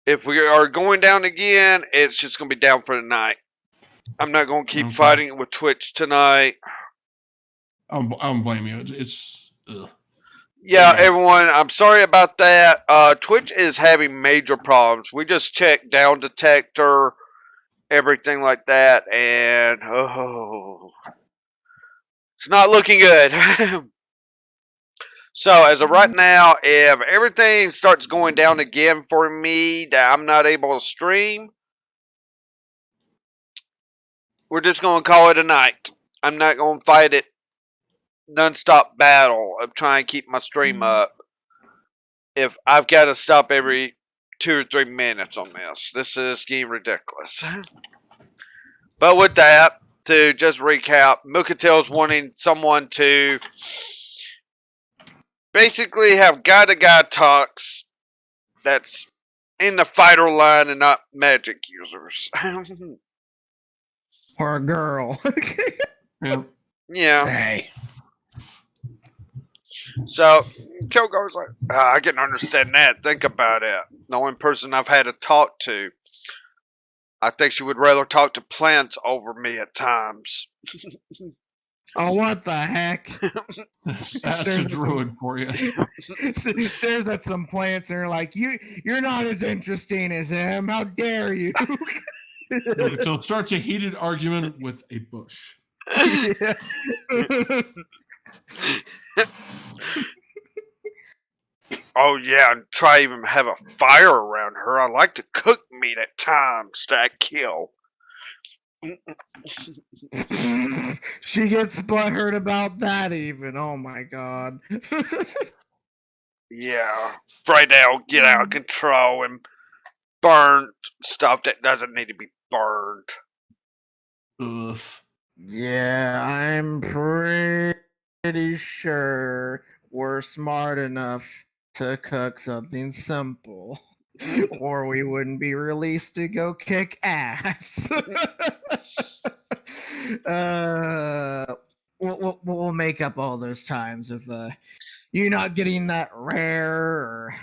If we are going down again, it's just going to be down for the night. I'm not going to keep fighting it with Twitch tonight. I don't blame you. It's yeah, everyone, I'm sorry about that. Twitch is having major problems. We just checked down detector, everything like that, and it's not looking good. So as of right now, if everything starts going down again for me, that I'm not able to stream, we're just going to call it a night. I'm not going to fight it non-stop battle of trying to keep my stream up. If I've got to stop every 2 or 3 minutes on this is getting ridiculous. But with that, to just recap, Muqatil's wanting someone to basically have guy-to-guy talks that's in the fighter line and not magic users. Or a girl. yeah. Yeah. Hey. So, Kilgore's like, I can understand that. Think about it. The only person I've had to talk to, I think she would rather talk to plants over me at times. Oh, what the heck? That's a druid for you. Stares at some plants and they're like, you're not as interesting as him. How dare you? So it starts a heated argument with a bush. Oh yeah, and try even have a fire around her. I like to cook meat at times that I kill. She gets butthurt about that even. Oh my god. Yeah, afraid they'll get out of control and burn stuff that doesn't need to be burned. Ugh. Yeah, I'm pretty sure we're smart enough to cook something simple, or we wouldn't be released to go kick ass. We'll make up all those times of you not getting that rare or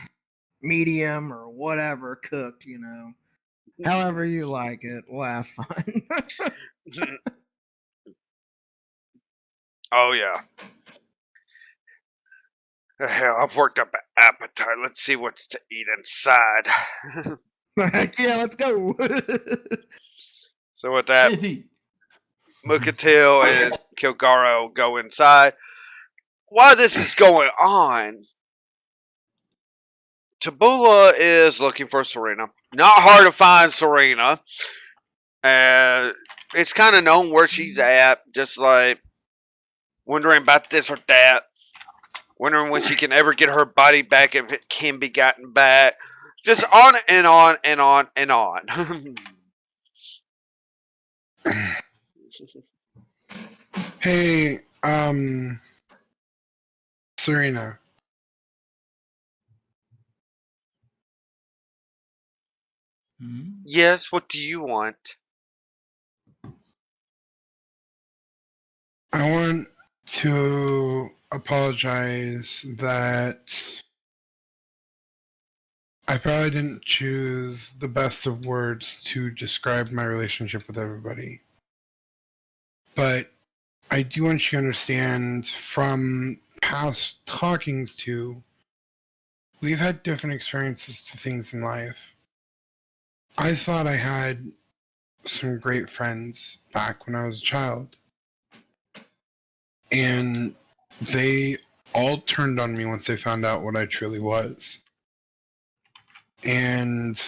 medium or whatever cooked, you know. However you like it, we'll have fun. Oh yeah. Hell, I've worked up an appetite. Let's see what's to eat inside. Heck yeah, let's go. So with that, Muqatil and Kilgaro go inside. While this is going on, Tabula is looking for Serena. Not hard to find Serena. It's kind of known where she's at. Just like wondering about this or that. Wondering when she can ever get her body back, if it can be gotten back. Just on and on and on and on. Hey, Serena. Yes, what do you want? I want to apologize that I probably didn't choose the best of words to describe my relationship with everybody. But I do want you to understand from past talkings to, we've had different experiences to things in life. I thought I had some great friends back when I was a child. And they all turned on me once they found out what I truly was. And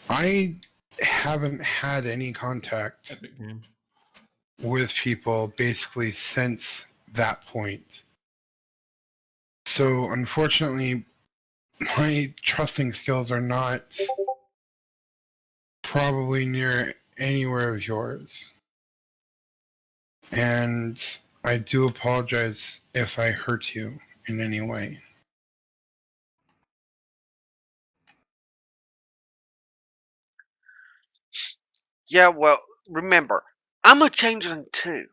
I haven't had any contact with people basically since that point. So unfortunately, my trusting skills are not probably near anywhere of yours. And I do apologize if I hurt you in any way. Yeah, well, remember, I'm a changeling too.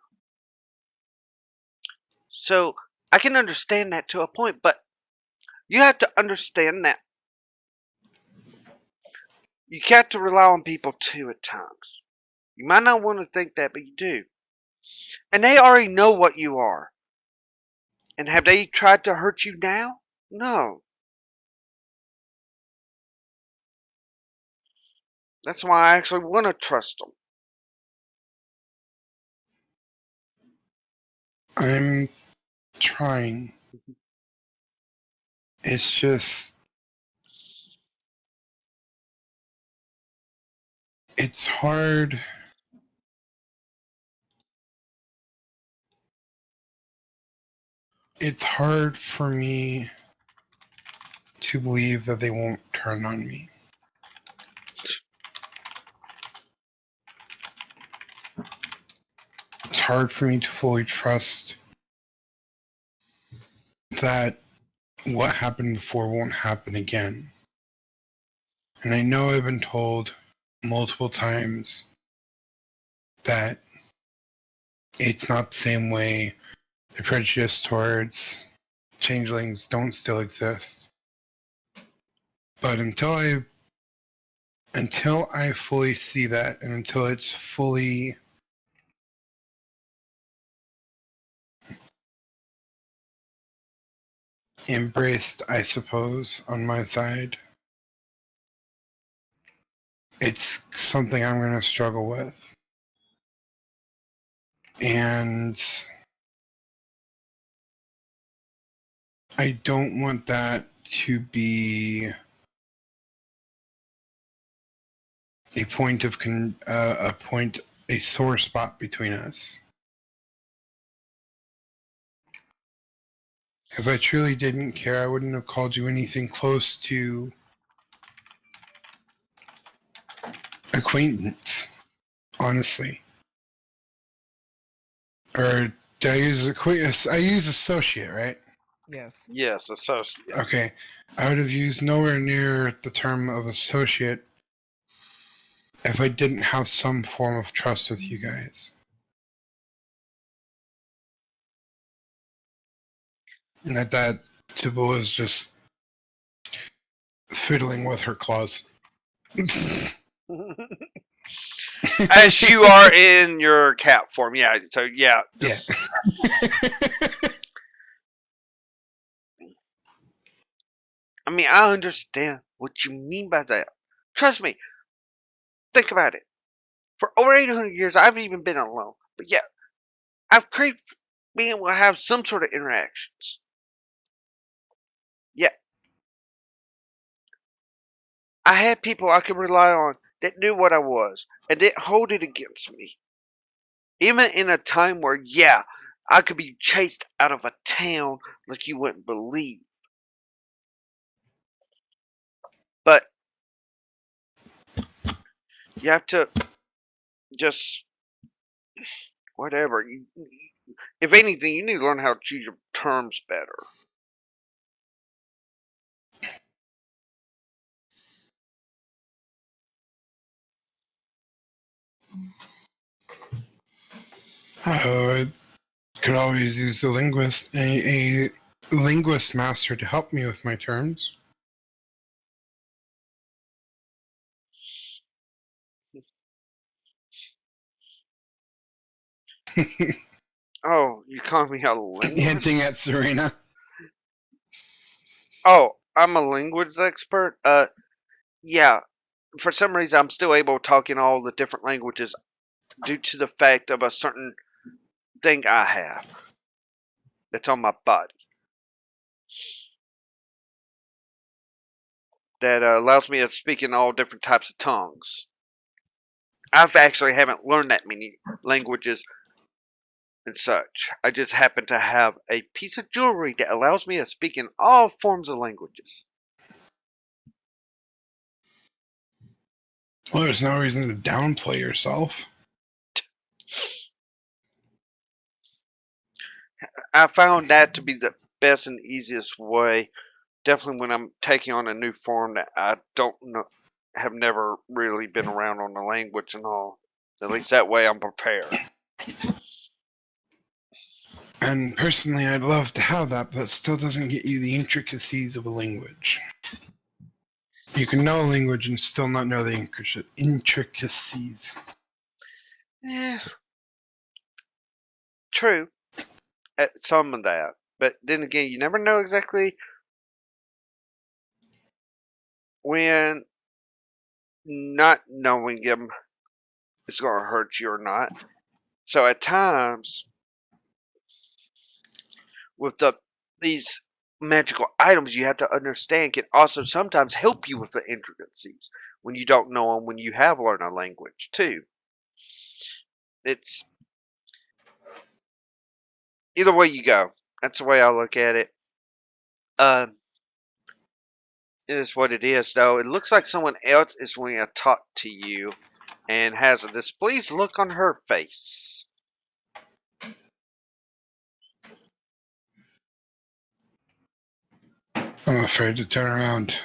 So, I can understand that to a point, but you have to understand that You got to rely on people too at times. You might not want to think that, but you do. And they already know what you are. And have they tried to hurt you now? No. That's why I actually want to trust them. I'm trying. It's just, it's hard. It's hard for me to believe that they won't turn on me. It's hard for me to fully trust that what happened before won't happen again. And I know I've been told multiple times that it's not the same way. The prejudice towards changelings don't still exist. But until I fully see that, and until it's fully embraced, I suppose, on my side, it's something I'm going to struggle with. And I don't want that to be a point of a sore spot between us. If I truly didn't care, I wouldn't have called you anything close to acquaintance, honestly. Or did I use acquaintance? I use associate, right? Yes. Yes, associate. Okay. I would have used nowhere near the term of associate if I didn't have some form of trust with you guys. And that Tibble is just fiddling with her claws. As you are in your cat form, yeah. So yeah, just, I mean, I understand what you mean by that. Trust me. Think about it. For over 800 years, I've even been alone. But yeah, I've craved being able to have some sort of interactions. Yeah. I had people I could rely on that knew what I was and didn't hold it against me. Even in a time where, yeah, I could be chased out of a town like you wouldn't believe. But you have to just, whatever. If anything, you need to learn how to choose your terms better. I could always use a linguist, a linguist master to help me with my terms. Oh, you call me a linguist? Hinting at Serena. Oh, I'm a language expert? Yeah. For some reason, I'm still able to talk in all the different languages due to the fact of a certain thing I have that's on my body that allows me to speak in all different types of tongues. I've actually haven't learned that many languages and such. I just happen to have a piece of jewelry that allows me to speak in all forms of languages. Well, there's no reason to downplay yourself. I found that to be the best and easiest way. Definitely when I'm taking on a new form that I don't know, have never really been around on the language and all. At least that way I'm prepared. And personally, I'd love to have that, but that still doesn't get you the intricacies of a language. You can know a language and still not know the intricacies. Yeah, true. At some of that. But then again, you never know exactly when not knowing them is going to hurt you or not. So at times, with these magical items you have to understand can also sometimes help you with the intricacies when you don't know them when you have learned a language too. It's either way you go. That's the way I look at it. It is what it is, though. It looks like someone else is going to talk to you and has a displeased look on her face. I'm afraid to turn around.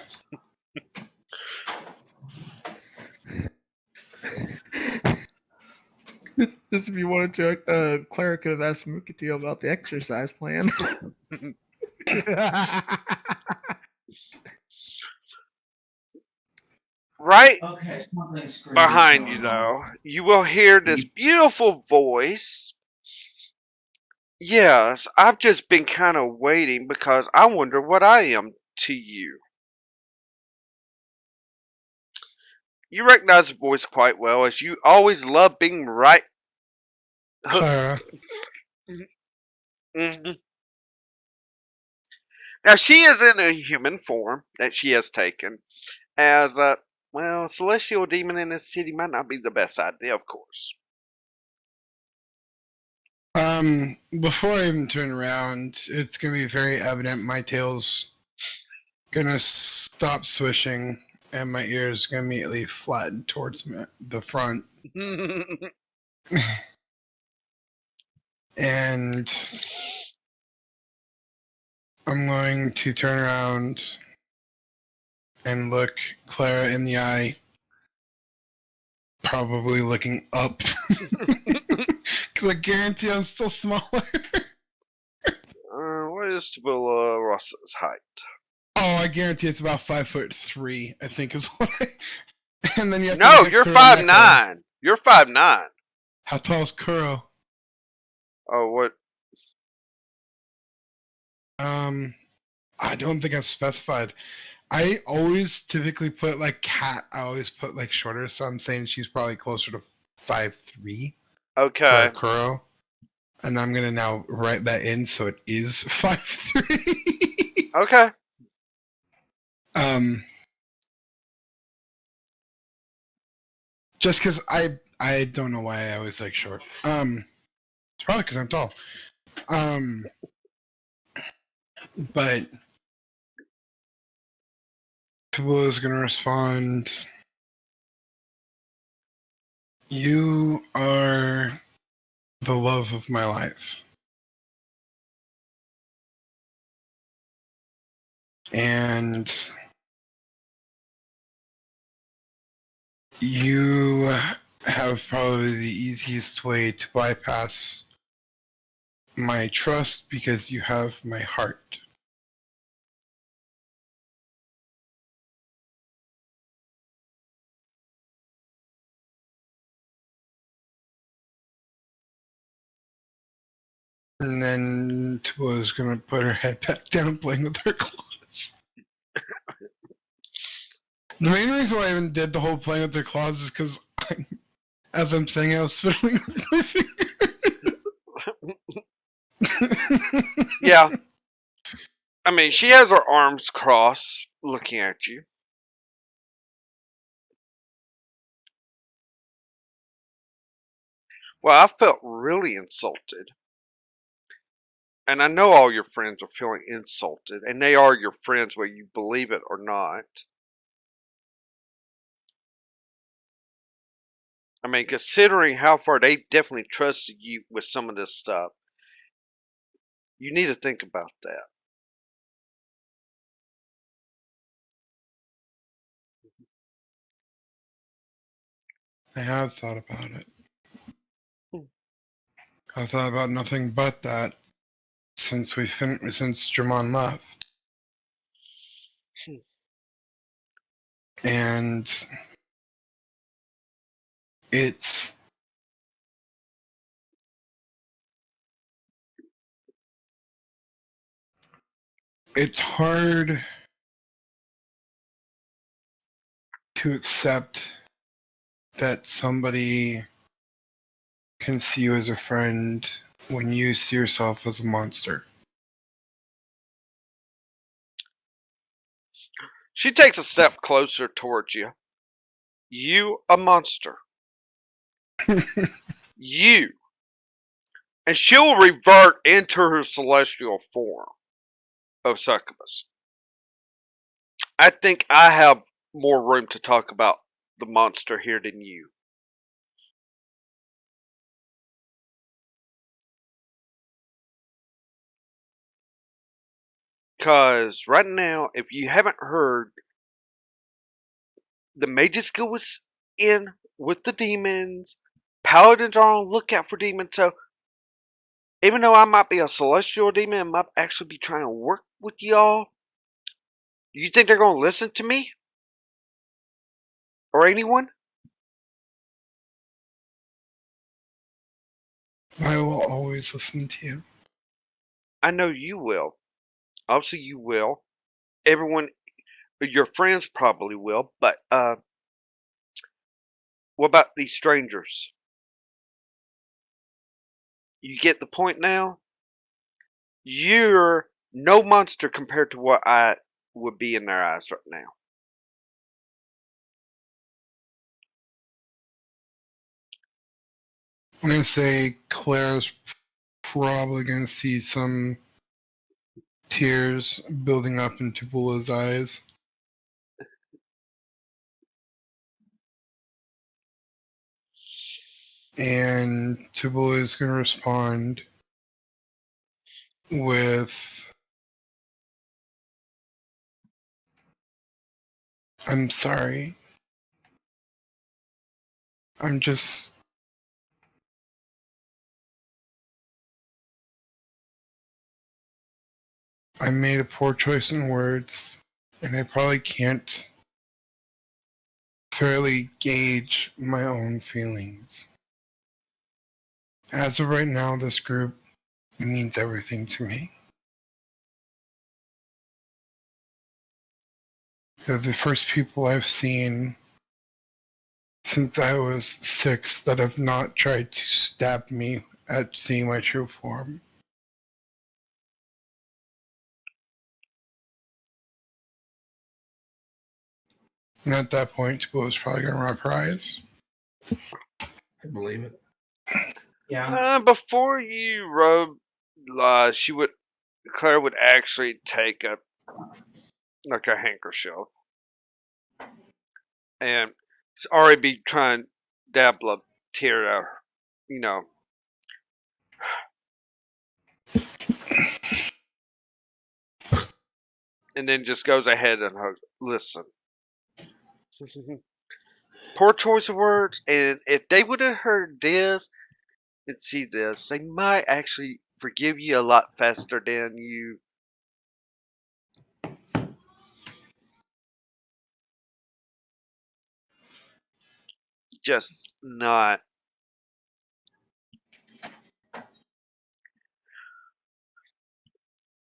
Just if you wanted to, Clara could have asked Muqatil about the exercise plan. Right Okay, something's behind you, though, you will hear this beautiful voice. Yes, I've just been kind of waiting because I wonder what I am to you. You recognize the voice quite well, as you always love being right. Clara, Mm-hmm. Now, she is in a human form that she has taken. As a, well, celestial demon in this city might not be the best idea, of course. before I even turn around, it's gonna be very evident my tail's gonna stop swishing and my ears gonna immediately flatten towards the front. And I'm going to turn around and look Clara in the eye, probably looking up. Because I guarantee I'm still smaller. What is Tabula Rosa's height? Oh, I guarantee it's about 5'3", I think is what I... And then you have to No, look at you're Kuro Neko. 5'9". You're 5'9". How tall is Kuro? Oh, what? I don't think I've specified. I always typically put like cat. I always put like shorter, so I'm saying she's probably closer to 5'3" Okay. for Kuro. And I'm gonna now write that in, so it is 5'3". Okay. Just because I don't know why I always like short. It's probably because I'm tall. But Tabula is gonna respond. You are the love of my life. And you have probably the easiest way to bypass my trust because you have my heart. And then Tua is going to put her head back down playing with her claws. The main reason why I even did the whole playing with her claws is because, as I'm saying, I was fiddling with my finger. Yeah. I mean, she has her arms crossed looking at you. Well, I felt really insulted. And I know all your friends are feeling insulted. And they are your friends whether you believe it or not. I mean, considering how far they definitely trusted you with some of this stuff, you need to think about that. I have thought about it. I've thought about nothing but that since since Germain left. And it's hard to accept that somebody can see you as a friend when you see yourself as a monster. She takes a step closer towards you. You, a monster. You. And she'll revert into her celestial form of succubus. I think I have more room to talk about the monster here than you. Because right now, if you haven't heard, the mages go in with the demons. Paladins are on the lookout for demons. So, even though I might be a celestial demon and might actually be trying to work with y'all, you think they're going to listen to me? Or anyone? I will always listen to you. I know you will. Obviously, you will. Everyone, your friends probably will. But, what about these strangers? You get the point now? You're no monster compared to what I would be in their eyes right now. I'm going to say Claire's probably going to see some tears building up in Tupula's eyes. And Tupula is going to respond with, I'm sorry. I'm just... I made a poor choice in words, and I probably can't fairly gauge my own feelings. As of right now, this group means everything to me. They're the first people I've seen since I was 6 that have not tried to stab me at seeing my true form. And at that point, Tupula was probably going to run her eyes. I believe it. Yeah. Before you rub, Claire would actually take a handkerchief and already be trying to dabble a tear out, you know. And then just goes ahead and hugs. Listen. Poor choice of words, and if they would have heard this and see this, they might actually forgive you a lot faster than you. Just not.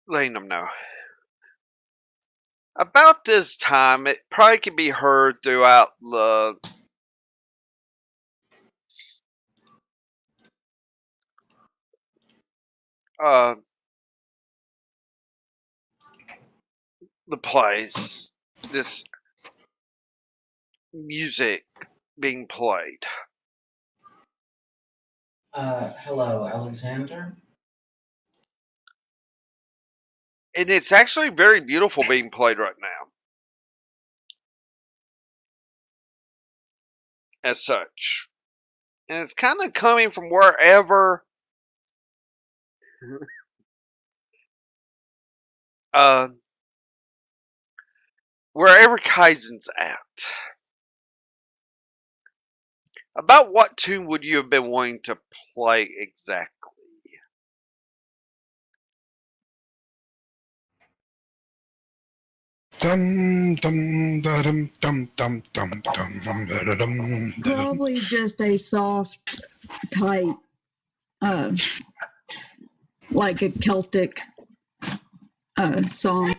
Letting them know. About this time, it probably can be heard throughout uh, the place. This music being played. Hello, Alexander. And it's actually very beautiful being played right now. As such. And it's kind of coming from wherever uh, wherever Kaizen's at. About what tune would you have been wanting to play exactly? Dum dum da dum dum dum dum dum da da dum. Probably just a soft type, like a Celtic song.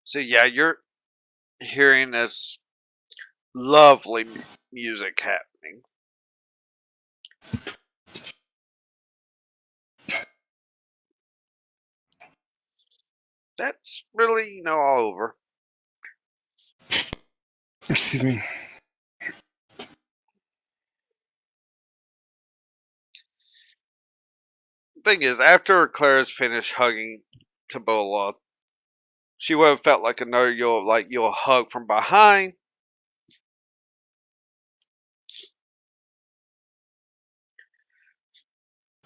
So yeah, you're hearing this lovely music happening. That's really, all over. Excuse me. Thing is, after Claire's finished hugging Tabola, she would have felt like another you'll hug from behind.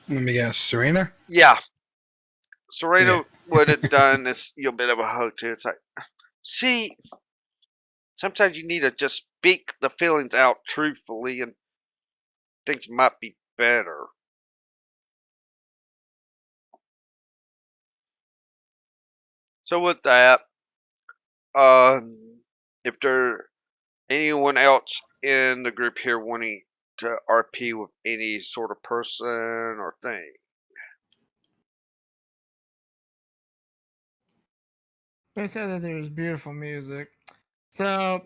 Let me guess, Serena? Yeah, Serena Yeah. would have done this bit of a hug too. It's like, see, sometimes you need to just speak the feelings out truthfully, and things might be better. So with that, if there anyone else in the group here wanting to RP with any sort of person or thing. They said that there's beautiful music. So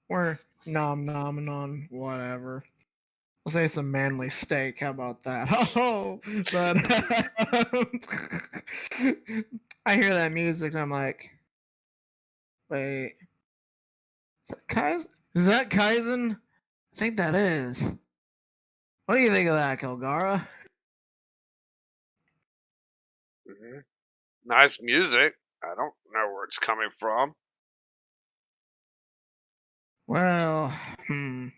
we're nom on whatever. We'll say some manly steak. How about that? Oh, but I hear that music and I'm like, wait, is that Kaizen? Is that Kaizen? I think that is. What do you think of that, Kilgara? Mm-hmm. Nice music. I don't know where it's coming from. Well, kind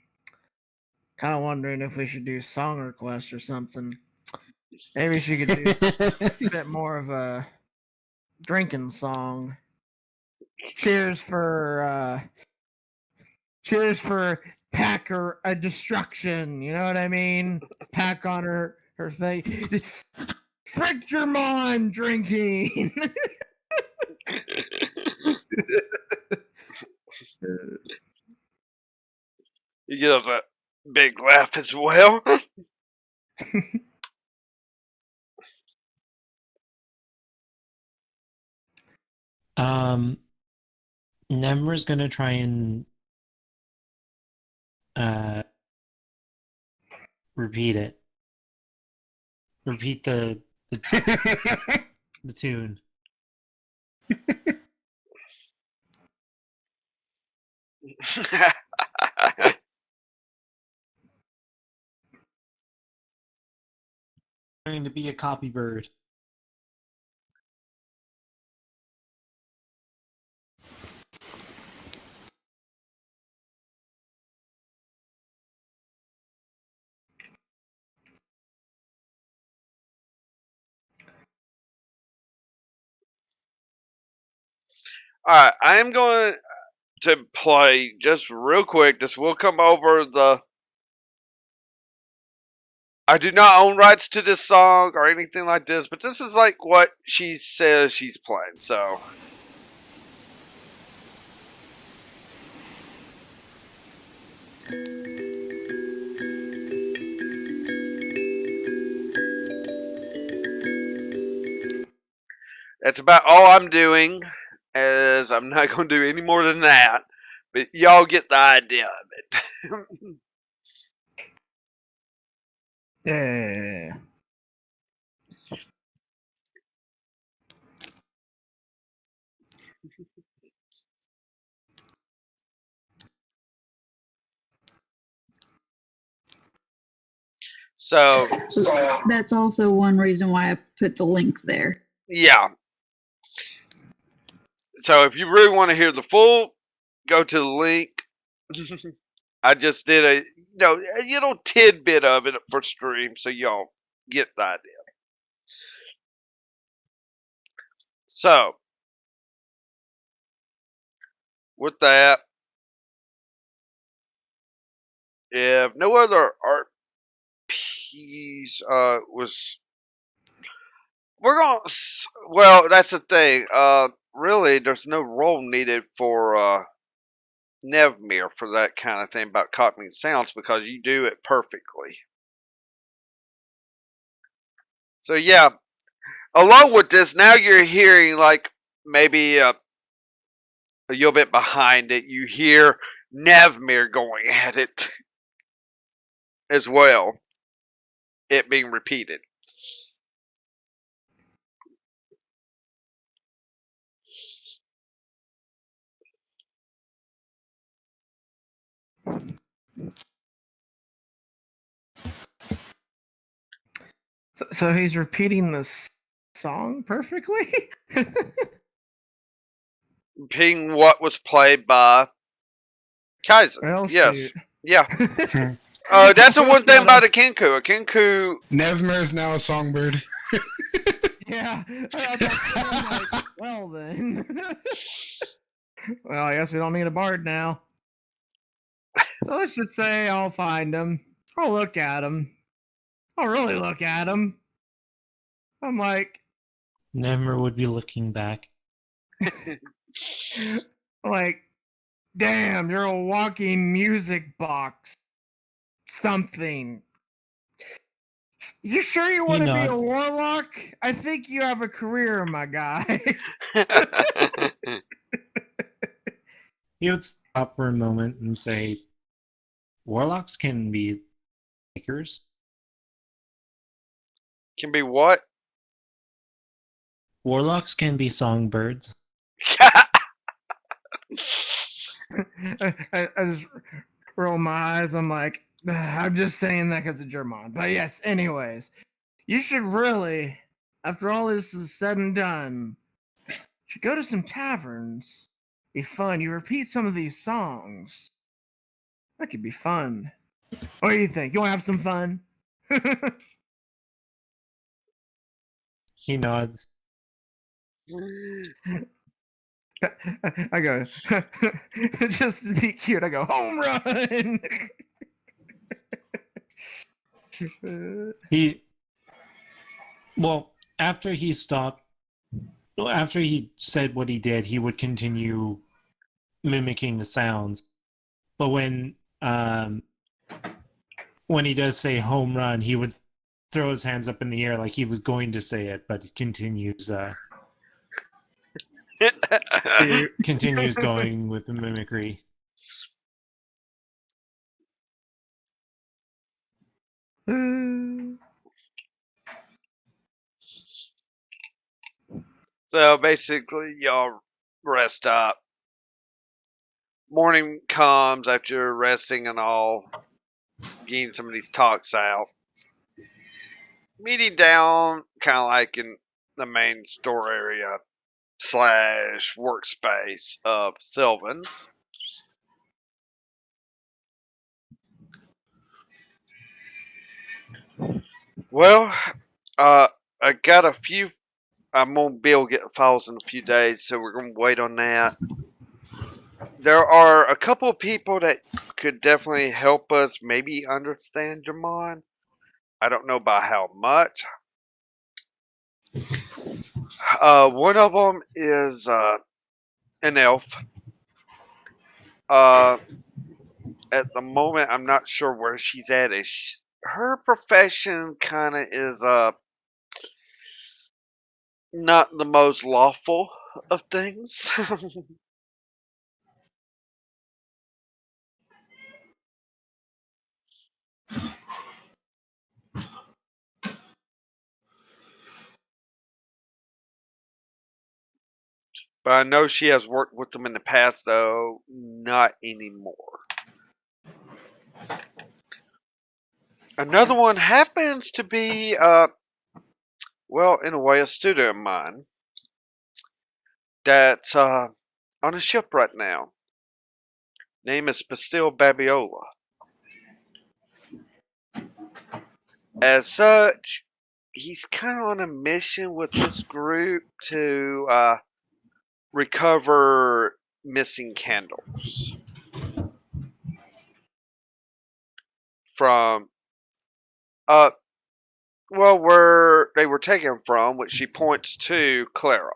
of wondering if we should do song request or something. Maybe she could do a bit more of a drinking song. Cheers for Packer a destruction. You know what I mean? Pack on her face. Frick Germain drinking. He gives a big laugh as well. Nemra's gonna try and repeat it. Repeat the tune. Going to be a copy bird. Alright, I am going to play just real quick. This will come over the. I do not own rights to this song or anything like this, but this is like what she says she's playing, so. That's about all I'm doing, as I'm not going to do any more than that. But y'all get the idea of it. Yeah. So, That's also one reason why I put the link there. yeah. So if you really want to hear the full, go to the link. I just did a little tidbit of it for stream, so y'all get the idea. So, with that, if no other art piece was we're going. Well, that's the thing. Really, there's no role needed for Nevmir for that kind of thing about copying sounds because you do it perfectly. So yeah, along with this, now you're hearing like maybe a little bit behind it. You hear Nevmir going at it as well. It being repeated. So he's repeating this song perfectly? Repeating what was played by Kaiser. Well, Yes. shoot. Yeah. Hmm. That's the one thing Gotta- about a Kinku. A Kinku. Nevmir is now a songbird. Yeah. I'm like, well then. Well, I guess we don't need a bard now. So let's just say I'll find him. I'll look at him. I'll really look at him. I'm like, Never would be looking back. damn, you're a walking music box. Something. You sure you want to be a nods. warlock? I think you have a career, my guy. He would stop for a moment and say, "Warlocks can be makers. Can be what? Warlocks can be songbirds." I just roll my eyes. I'm like, I'm just saying that because of Germain. But yes, anyways, you should really, after all this is said and done, you should go to some taverns. Be fun. You repeat some of these songs. That could be fun. What do you think? You want to have some fun? He nods. I go, just to be cute, I go, home run! Well, after he stopped, after he said what he did, he would continue mimicking the sounds. But when he does say home run, he would throw his hands up in the air like he was going to say it, but he continues continues going with the mimicry. So basically, y'all rest up. Morning comes after resting and all, getting some of these talks out. Meeting down, kind of like in the main store area / workspace of Sylvan's. Well, I got a few. I'm gonna be able to get files in a few days, so we're gonna wait on that. There are a couple of people that could definitely help us maybe understand Germain. I don't know by how much. One of them is an elf. At the moment, I'm not sure where she's at. Her profession kind of is not the most lawful of things. But I know she has worked with them in the past, though not anymore. Another one happens to be, well, in a way, a student of mine that's on a ship right now. Name is Bastille Babiola. As such, he's kind of on a mission with this group to recover missing candles from Well, where they were taken from, which she points to Clara.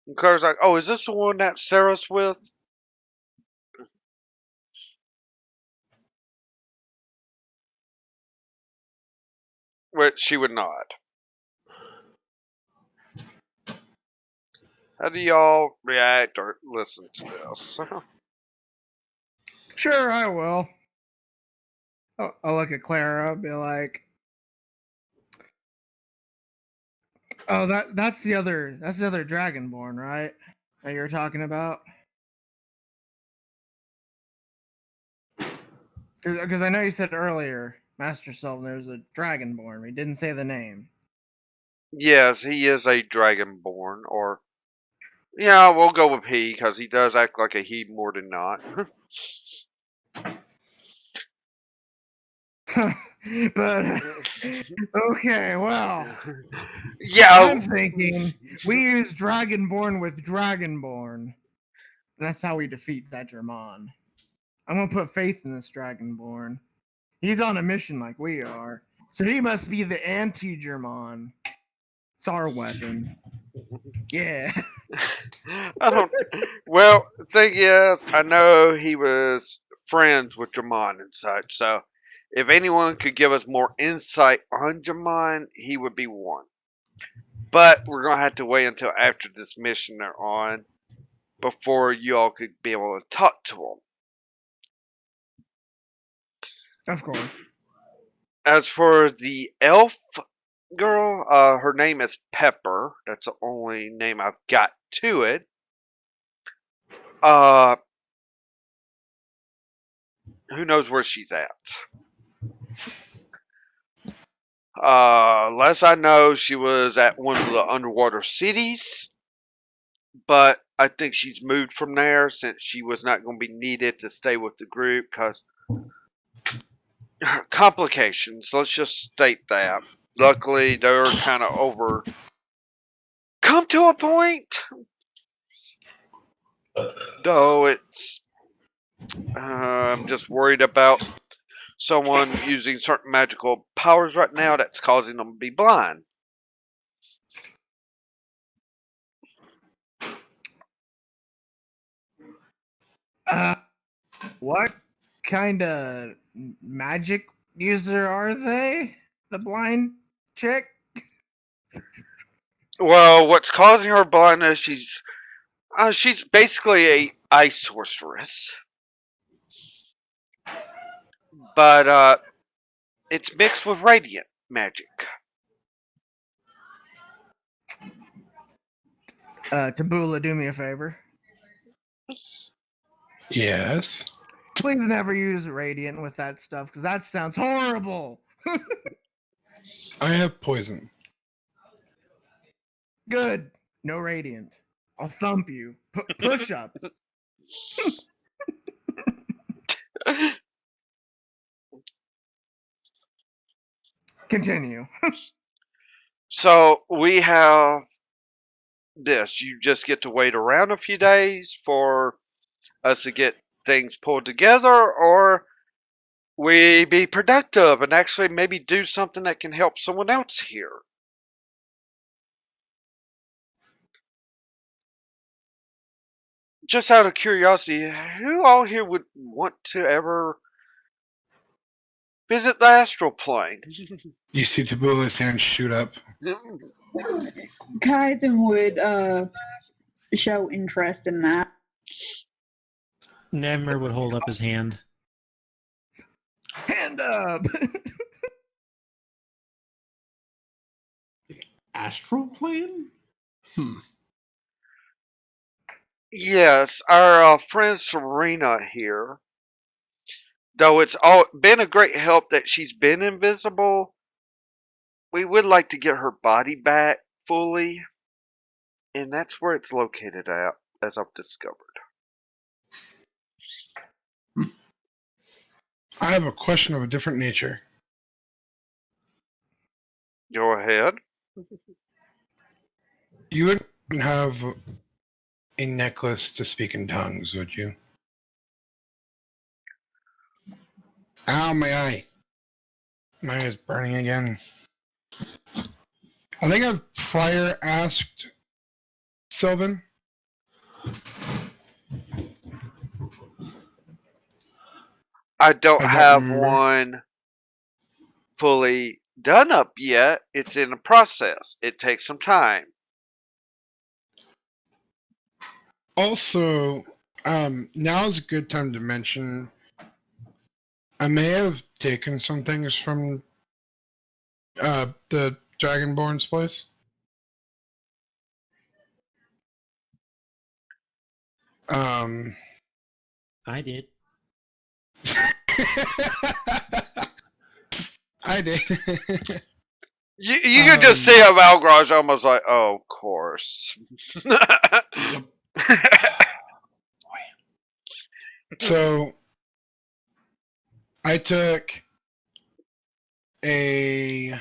And Clara's like, "Oh, is this the one that Sarah's with?" Which she would nod. How do y'all react or listen to this? Sure, I will. I'll look at Clara, be like, "Oh, that's the other Dragonborn, right? That you're talking about." Because I know you said earlier, Master Sultan, there's a Dragonborn. We didn't say the name. Yes, he is a Dragonborn, or yeah, we'll go with he because he does act like a he more than not. But okay, well, Yeah, I'm thinking we use Dragonborn with Dragonborn. And that's how we defeat that Germain. I'm gonna put faith in this Dragonborn. He's on a mission like we are, so he must be the anti-Germain. It's our weapon. Yeah. I don't. Well, the thing is, I know he was friends with Germain and such. So, if anyone could give us more insight on Germain, he would be one. But we're gonna have to wait until after this mission they're on before y'all could be able to talk to him. Of course. As for the elf girl, her name is Pepper. That's the only name I've got to it. Who knows where she's at? Last I know, she was at one of the underwater cities, but I think she's moved from there since she was not going to be needed to stay with the group because complications. Let's just state that. Luckily, they're kind of over. Come to a point, though. I'm just worried about someone using certain magical powers right now that's causing them to be blind. What kind of magic user are they? The blind chick? Well, what's causing her blindness? She's basically a ice sorceress, but it's mixed with radiant magic. Tabula, do me a favor. Yes. Please never use radiant with that stuff, because that sounds horrible. I have poison. Good. No radiant. I'll thump you. Push ups. Continue. So we have this. You just get to wait around a few days for us to get things pulled together, or we be productive and actually maybe do something that can help someone else here. Just out of curiosity, who all here would want to ever visit the astral plane? You see Tabula's hand shoot up. Kaiden would show interest in that. Nemmer would hold up his hand. Hand up. Astral plane? Yes, our friend Serena here. Though it's been a great help that she's been invisible, we would like to get her body back fully, and that's where it's located at, as I've discovered. I have a question of a different nature. Go ahead. You wouldn't have a necklace to speak in tongues, would you? Ow, my eye. My eye is burning again. I think I've prior asked Sylvan. I don't I don't have remember. one fully done up yet. It's in the process. It takes some time. Also, now is a good time to mention I may have taken some things from the Dragonborn's place. I did. I did. You can just see how Valgrav's almost like, oh, of course. Yep. So I took a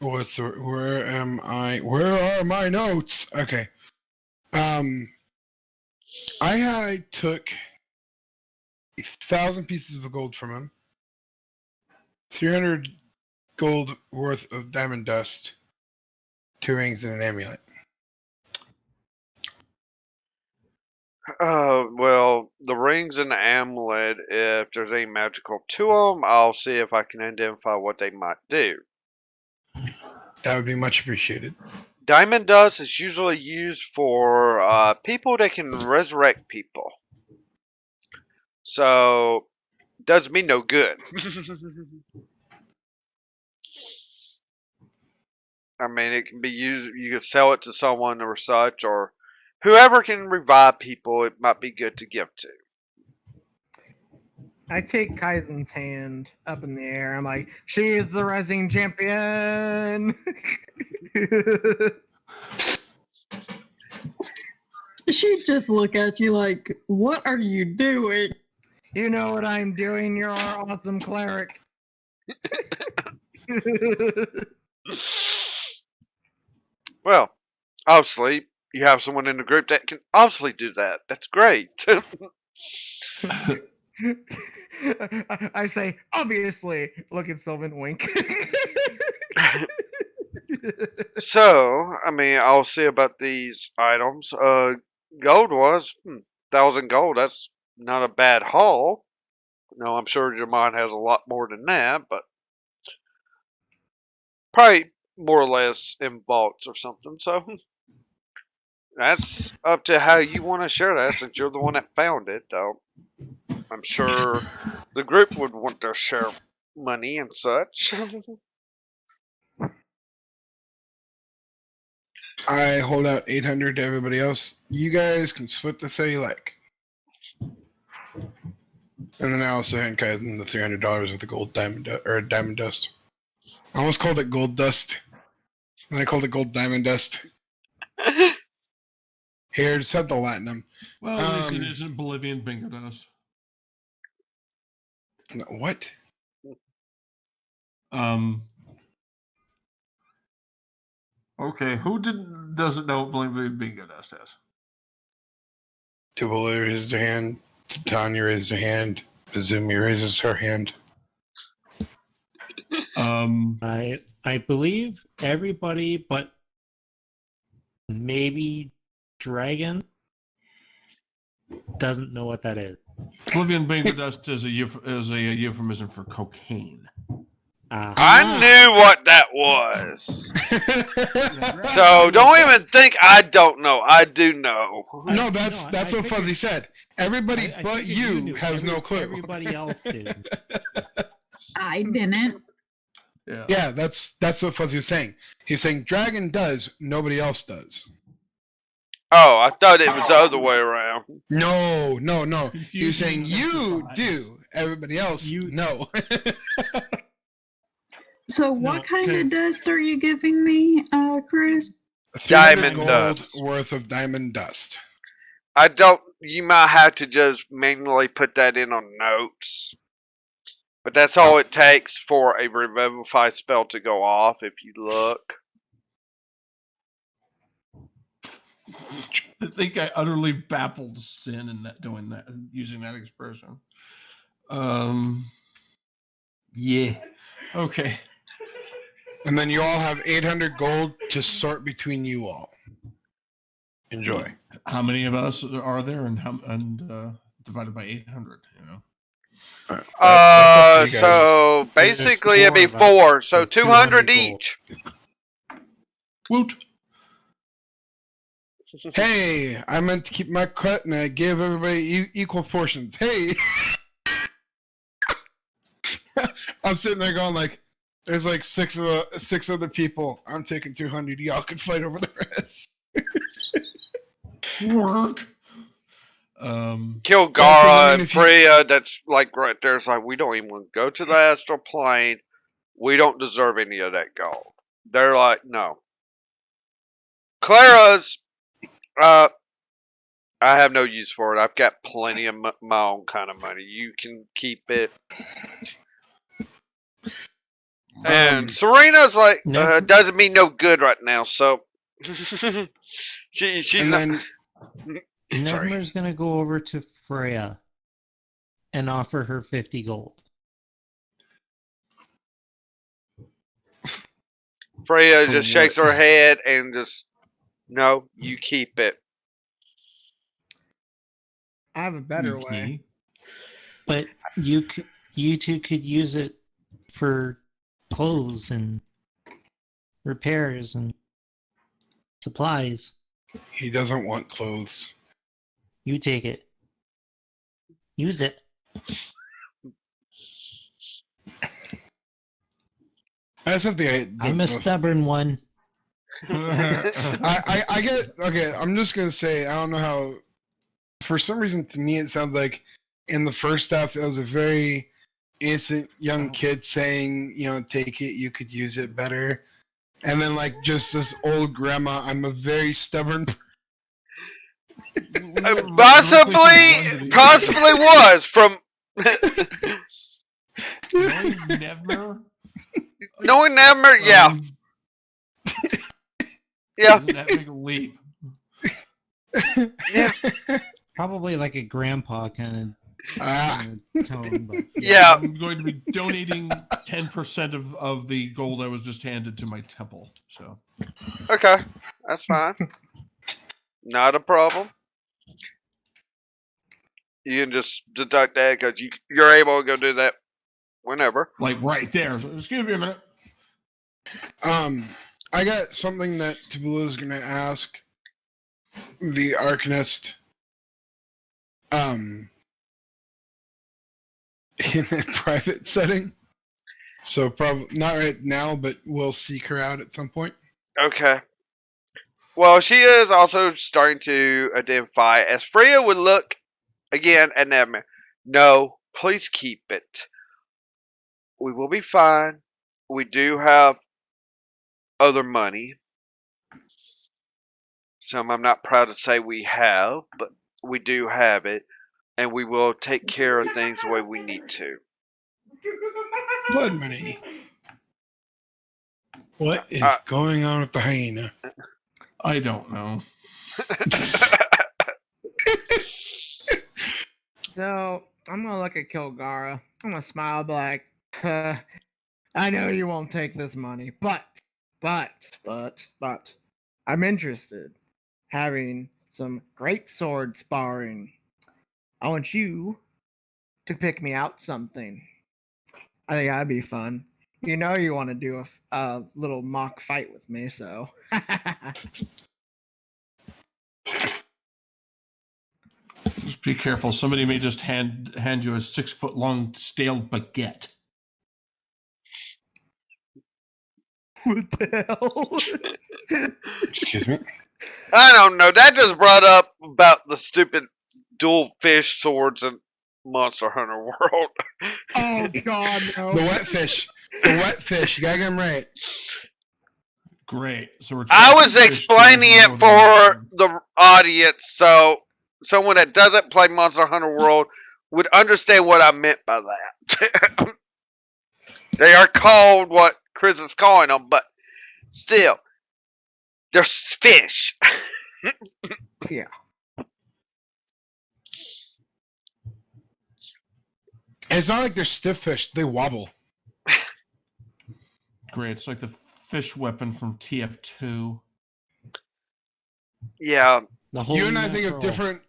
where am I? Where are my notes? Okay. I took 1,000 pieces of gold from him, 300 gold worth of diamond dust, 2 rings, and an amulet. Well, the rings and the amulet, if there's any magical to them, I'll see if I can identify what they might do. That would be much appreciated. Diamond dust is usually used for people that can resurrect people. So, does me no good. I mean, it can be used, you can sell it to someone or such, or whoever can revive people, it might be good to give to. I take Kaizen's hand up in the air. I'm like, she is the rising champion. She'd just look at you like, what are you doing? You know what I'm doing. You're our awesome cleric. Well, obviously, you have someone in the group that can obviously do that. That's great. I say, obviously. Look at Sylvan, wink. So, I mean, I'll see about these items. Gold was 1,000 gold. That's not a bad haul. No, I'm sure your mind has a lot more than that, but probably more or less in vaults or something. So that's up to how you want to share that, since you're the one that found it. Though I'm sure the group would want to share money and such. I hold out 800 to everybody else. You guys can split this how you like. And then I also hand Kaizen the $300 of the gold diamond diamond dust. I almost called it gold dust. And I called it gold diamond dust. Here, just had the latinum. Well, at least it isn't Bolivian bingo dust. What? Okay, who doesn't know what Bolivian bingo dust is? Tubula raises her hand. Tanya raises her hand. Izumi raises her hand. I believe everybody but maybe Dragon doesn't know what that is. Bolivian bingo dust is a euphemism for cocaine. I knew what that was. So don't even think I don't know. I do know. No, that's what Fuzzy said. Everybody but you has no clue. Everybody else did. I didn't. Yeah, that's what Fuzzy was saying. He's saying Dragon does, nobody else does. Oh, I thought it was the other way around. No. He was saying Confusion you intensifies. do, everybody else no. So what No, kind of 'cause- dust are you giving me, Chris? 300 Diamond gold dust. worth of diamond dust. I don't. You might have to just manually put that in on notes. But that's all it takes for a revivify spell to go off. If you look. I think I utterly baffled Sin in that doing that, using that expression. Yeah. Okay. And then you all have 800 gold to sort between you all. Enjoy. How many of us are there, and divided by 800? You know. That's up to you guys. So There's basically it'd be 4 of us, 4, so so 200 200 gold. each. Woot. Hey, I meant to keep my cut and I gave everybody equal portions. Hey! I'm sitting there going like, there's like six other people. I'm taking 200. Y'all can fight over the rest. Work. Kill I Gara mean, and if you- Freya, that's like right there. It's like, we don't even want to go to the astral plane. We don't deserve any of that gold. They're like, no. Clara's, I have no use for it. I've got plenty of my own kind of money. You can keep it. And Serena's like, Never- doesn't mean no good right now, so. she's and not. then Sorry. Nevmer's gonna go over to Freya and offer her 50 gold. Freya For just shakes what? her head and just, no, you keep it. I have a better way. Wiki. But you two could use it for clothes and repairs and supplies. he doesn't want clothes. You take it. Use it. That's something I'm a stubborn one. I get okay. I'm just gonna say I don't know how. For some reason, to me, it sounds like in the first half it was a very innocent young kid saying, you know, take it, you could use it better, and then like just this old grandma. I'm a very stubborn. Possibly was from Knowing Nevmer. knowing Nammer. Yeah, yeah. Isn't that big a leap? Yeah. Probably like a grandpa kind Ah, of tone, but Yeah. I'm going to be donating 10% of the gold I was just handed to my temple. So Okay, that's fine. Not a problem. You can just deduct that because you're able to go do that whenever. like right there. So, excuse me a minute. I got something that Tabula is gonna ask the Arcanist. In a private setting. So probably not right now, but we'll seek her out at some point. Okay. Well, she is also starting to identify as Freya would look again at Nevman. No, please keep it. We will be fine. We do have other money. Some I'm not proud to say we have, but we do have it, and we will take care of things the way we need to. Blood money. What is going on with the hyena? I don't know. So I'm gonna look at Kilgara. I'm gonna smile black. I know you won't take this money, but I'm interested. Having some great sword sparring. I want you to pick me out something. I think that'd be fun. You know you want to do a little mock fight with me, so. Just be careful. Somebody may just hand you a 6-foot-long stale baguette. What the hell? Excuse me? I don't know. That just brought up about the stupid dual fish swords in Monster Hunter World. Oh God, no! The wet fish. The wet fish. You gotta get them right. Great. So we're I trying was to fish explaining down it the road. for the audience, so someone that doesn't play Monster Hunter World would understand what I meant by that. They are called what Chris is calling them, but still, they're fish. Yeah. And it's not like they're stiff fish; they wobble. Great. It's like the fish weapon from TF2. Yeah. The whole You and I think of mackerel. different.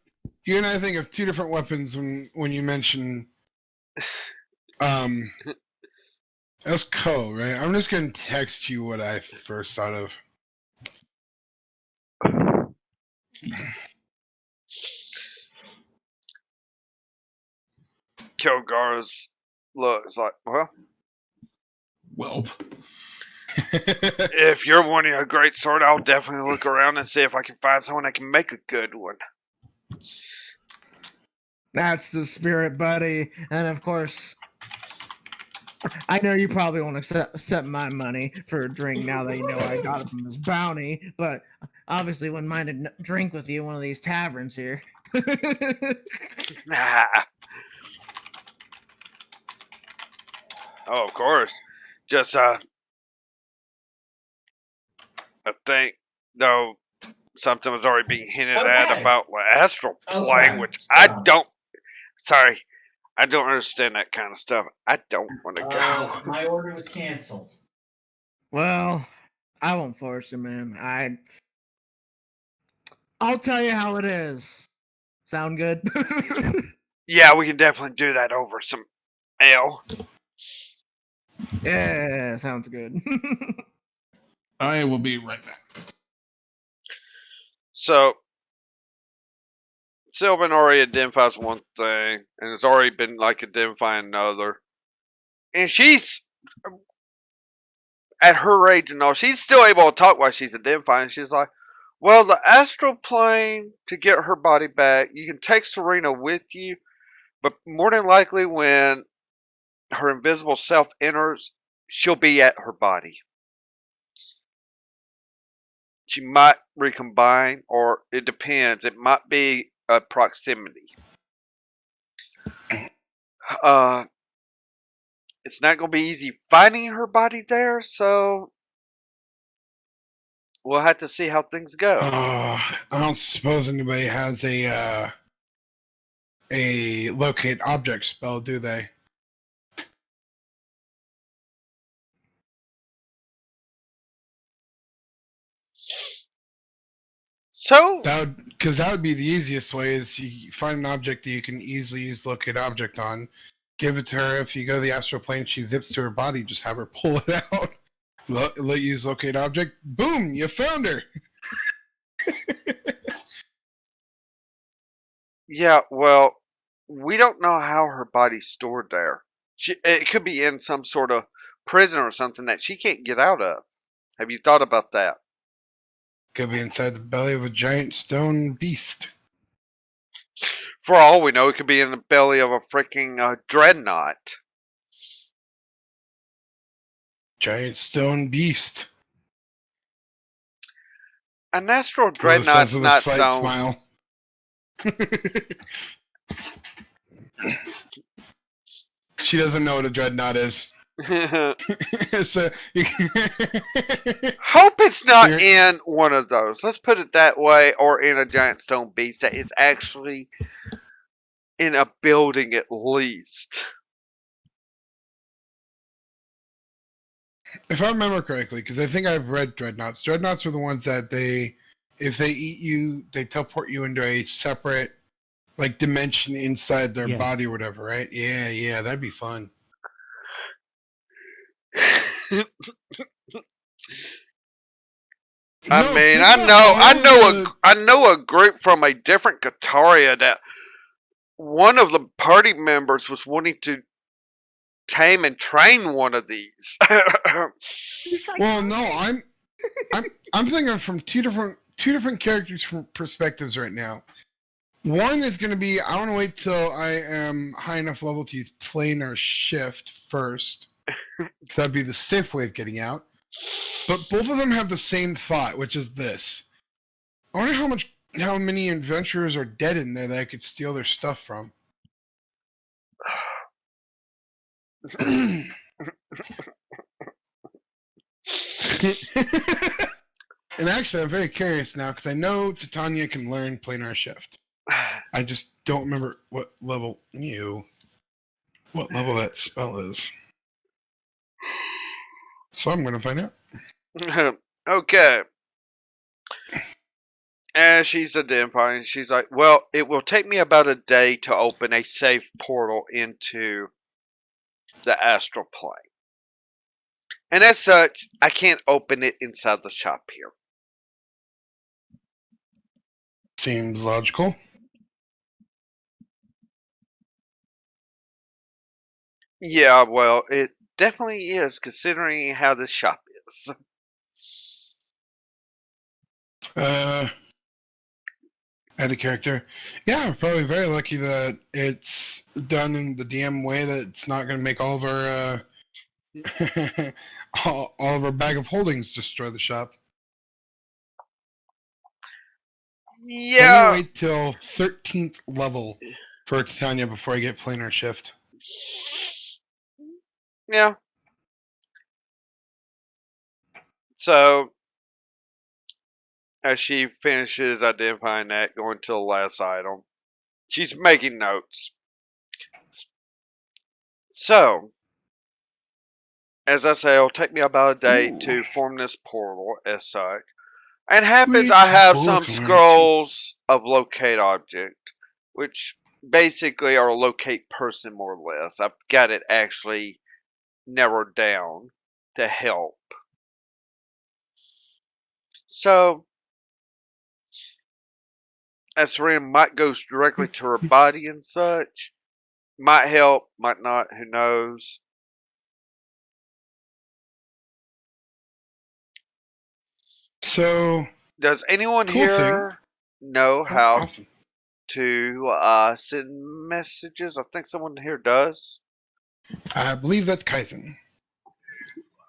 You and I think of two different weapons when you mention. It was Ko, right? I'm just gonna text you what I first thought of. Kilgar's looks like, well, Welp. if you're wanting a great sword, I'll definitely look around and see if I can find someone that can make a good one. That's the spirit, buddy. And of course, I know you probably won't accept my money for a drink now that you know I got it from this bounty, but obviously wouldn't mind a drink with you in one of these taverns here. Oh, of course. Just, I think, though, something was already being hinted at about astral plane, which I don't. Sorry, I don't understand that kind of stuff. I don't want to go. My order was canceled. Well, I won't force you, man. I'll tell you how it is. Sound good? Yeah, we can definitely do that over some ale. Yeah, sounds good. I will be right back. So, Sylvan already identifies one thing, and has already been like identifying another. And she's at her age and all, she's still able to talk while she's identifying. She's like, well, the astral plane, to get her body back, you can take Serena with you, but more than likely when her invisible self enters, she'll be at her body. She might recombine, or it depends. It might be a proximity. It's not going to be easy finding her body there, so we'll have to see how things go. I don't suppose anybody has a locate object spell, do they? So, That would be the easiest way. Is you find an object that you can easily use locate object on, give it to her. If you go to the astral plane, she zips to her body. Just have her pull it out. Use locate object. Boom! You found her. yeah, well, we don't know how her body's stored there. It could be in some sort of prison or something that she can't get out of. Have you thought about that? Could be inside the belly of a giant stone beast. For all we know, it could be in the belly of a freaking dreadnought. Giant stone beast. An astral Willis dreadnought's says with not his slight stone. smile. She doesn't know what a dreadnought is. So Hope it's not in one of those. Let's put it that way, or in a giant stone beast that is actually in a building at least. if I remember correctly, because I think I've read dreadnoughts. Dreadnoughts are the ones that if they eat you, they teleport you into a separate like dimension inside their Yes. body or whatever, right? Yeah, that'd be fun. I know a group from a different Kaataria that one of the party members was wanting to tame and train one of these. Well, no, I'm thinking from two different characters from perspectives right now. One is going to be I want to wait till I am high enough level to use planar shift first. So that'd be the safe way of getting out. But both of them have the same thought, which is this. I wonder how many adventurers are dead in there that I could steal their stuff from. And actually, I'm very curious now because I know Titania can learn planar shift. I just don't remember what level you. what level that spell is. So I'm going to find out. Okay. And she's identifying. She's like, well, it will take me about a day to open a safe portal into the astral plane. And as such, I can't open it inside the shop here. Seems logical. Yeah, well, it definitely is, considering how this shop is. Add a character. Yeah, I'm probably very lucky that it's done in the DM way that it's not going to make all of our all of our bag of holdings destroy the shop. I'm Yeah. gonna wait till 13th level for Titania before I get planar shift. Yeah. So, as she finishes identifying that, going to the last item, she's making notes. So, as I say, it'll take me about a day Ooh. to form this portal as such. And happens Sweet. I have We'll some work on it too. scrolls of locate object, which basically are locate person more or less. I've got it actually narrowed down to help. So, as Serena might go directly to her body and such. Might help, might not, who knows. So, Does anyone cool here know that's how awesome. to send messages? I think someone here does. I believe that's Kaizen.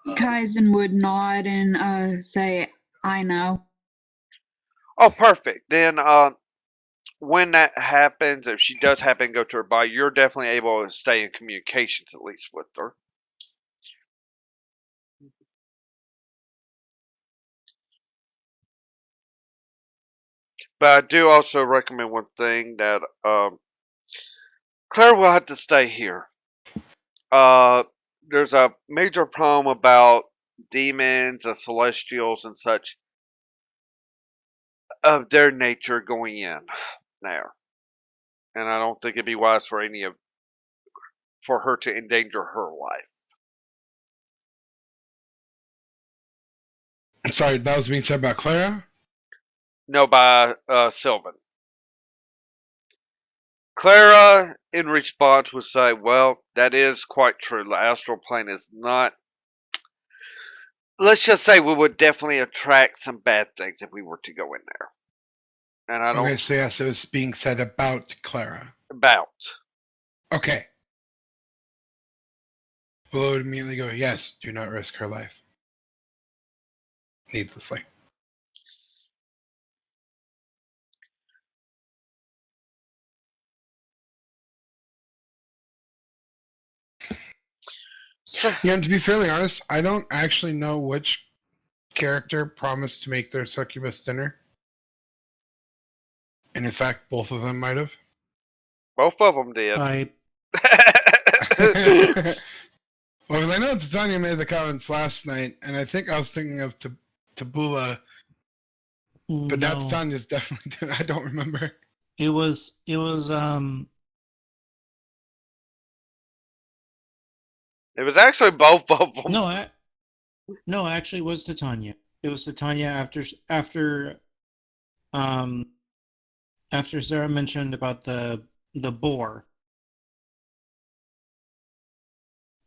Kaizen would nod and say, I know. Oh, perfect. Then when that happens, if she does happen to go to her body, you're definitely able to stay in communications at least with her. But I do also recommend one thing that Claire will have to stay here. There's a major problem about demons and celestials and such of their nature going in there, and I don't think it'd be wise for for her to endanger her life. Sorry, that was being said about Clara? No, by Sylvan. Clara, in response, would say, "Well, that is quite true. The astral plane is not. Let's just say we would definitely attract some bad things if we were to go in there." And I don't Okay, so yes, it was being said about Clara. about. Okay. We'll would immediately go, yes, do not risk her life. Needlessly. So, Yeah, and to be fairly honest, I don't actually know which character promised to make their succubus dinner. And in fact, both of them might have. both of them did. I Well, because I know Titania made the comments last night, and I think I was thinking of Tabula, but now no. Titania's definitely doing I don't remember. It was It was actually both of them. no, actually it was Titania. It was Titania after Sarah mentioned about the boar.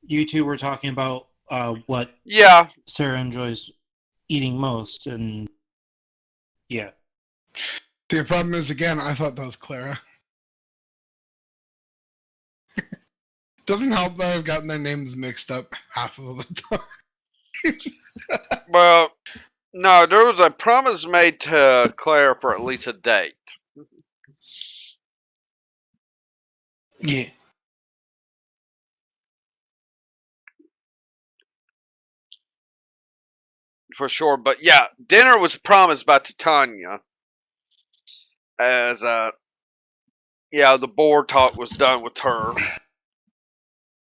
You two were talking about what Yeah. Sarah enjoys eating most, and yeah. The problem is, again, I thought that was Clara. Doesn't help that I've gotten their names mixed up half of the time. Well, no, there was a promise made to Claire for at least a date. Yeah. For sure. But yeah, dinner was promised by Titania. As, yeah, the board talk was done with her.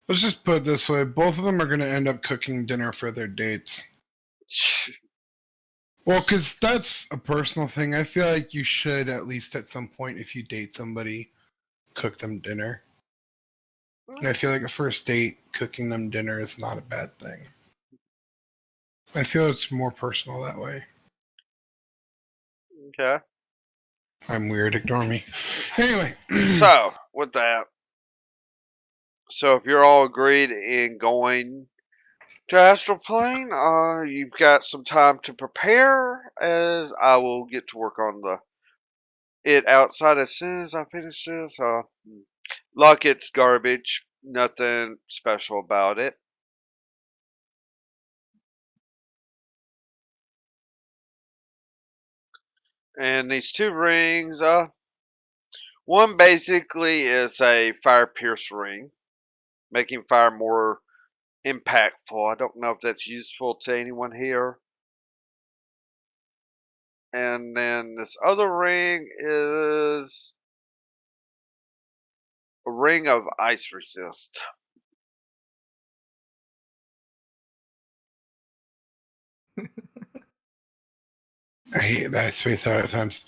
Let's just put it this way: both of them are going to end up cooking dinner for their dates. Well, because that's a personal thing. I feel like you should, at least at some point, if you date somebody, cook them dinner. And I feel like a first date, cooking them dinner is not a bad thing. I feel it's more personal that way. Okay. I'm weird, ignore me. Anyway. So, with that, so if you're all agreed in going to Astral Plane, you've got some time to prepare, as I will get to work on it outside as soon as I finish this. Luck, it's garbage. Nothing special about it. And these two rings, one basically is a fire pierce ring, making fire more impactful. I don't know if that's useful to anyone here. And then this other ring is a ring of ice resist. I hate that I spaced out at times.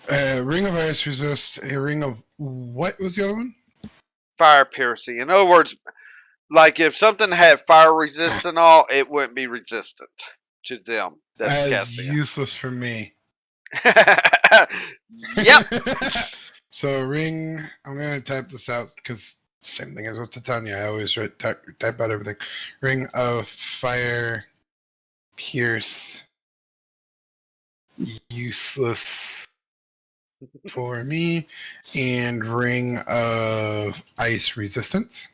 Ring of Ice Resist, a ring of... What was the other one? Fire piercing. In other words, like if something had fire resist and all, it wouldn't be resistant to them. That's As guessing. useless for me. Yep. So ring, I'm going to type this out because same thing as with Titania. I always type out everything. Ring of Fire Pierce. Useless for me. And Ring of Ice Resistance.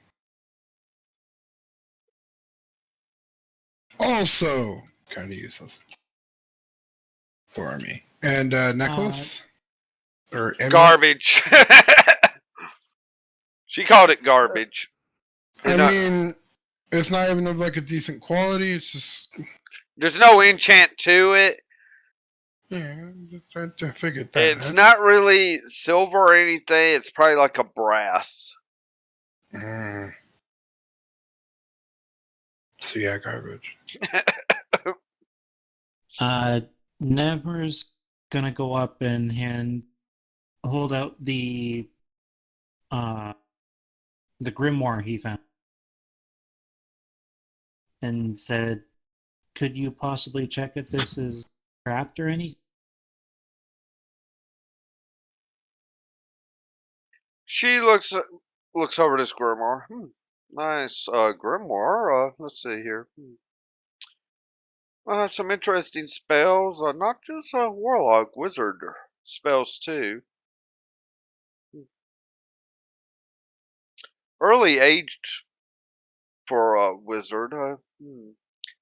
Also kind of useless for me. And necklace? Or amulet? Garbage. She called it garbage. I mean, it's not even of like a decent quality. It's just... There's no enchant to it. Yeah, I figured that. It's not really silver or anything. It's probably like a brass. So yeah, garbage. Never's gonna go up and hold out the grimoire he found and said, "Could you possibly check if this is trapped or anything?" She looks over this grimoire. Nice grimoire. Let's see here. Some interesting spells. Not just warlock, wizard spells too. Early aged for a wizard.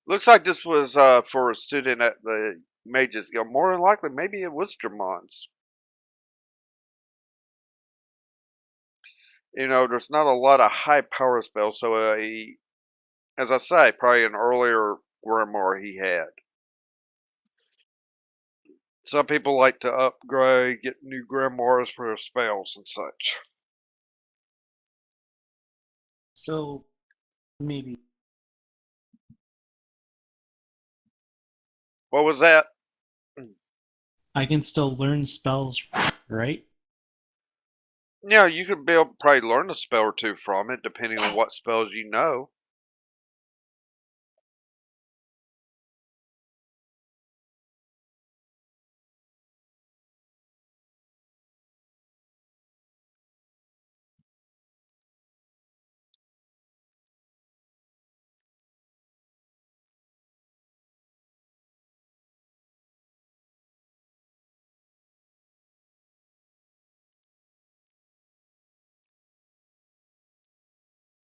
Looks like this was for a student at the Mages Guild. More than likely, maybe it was Germain's. You know, there's not a lot of high power spells, so as I say, probably an earlier grimoire he had. Some people like to upgrade, get new grimoires for their spells and such. So maybe What was that? I can still learn spells, right? Yeah, you could be able to probably learn a spell or two from it, depending on what spells you know.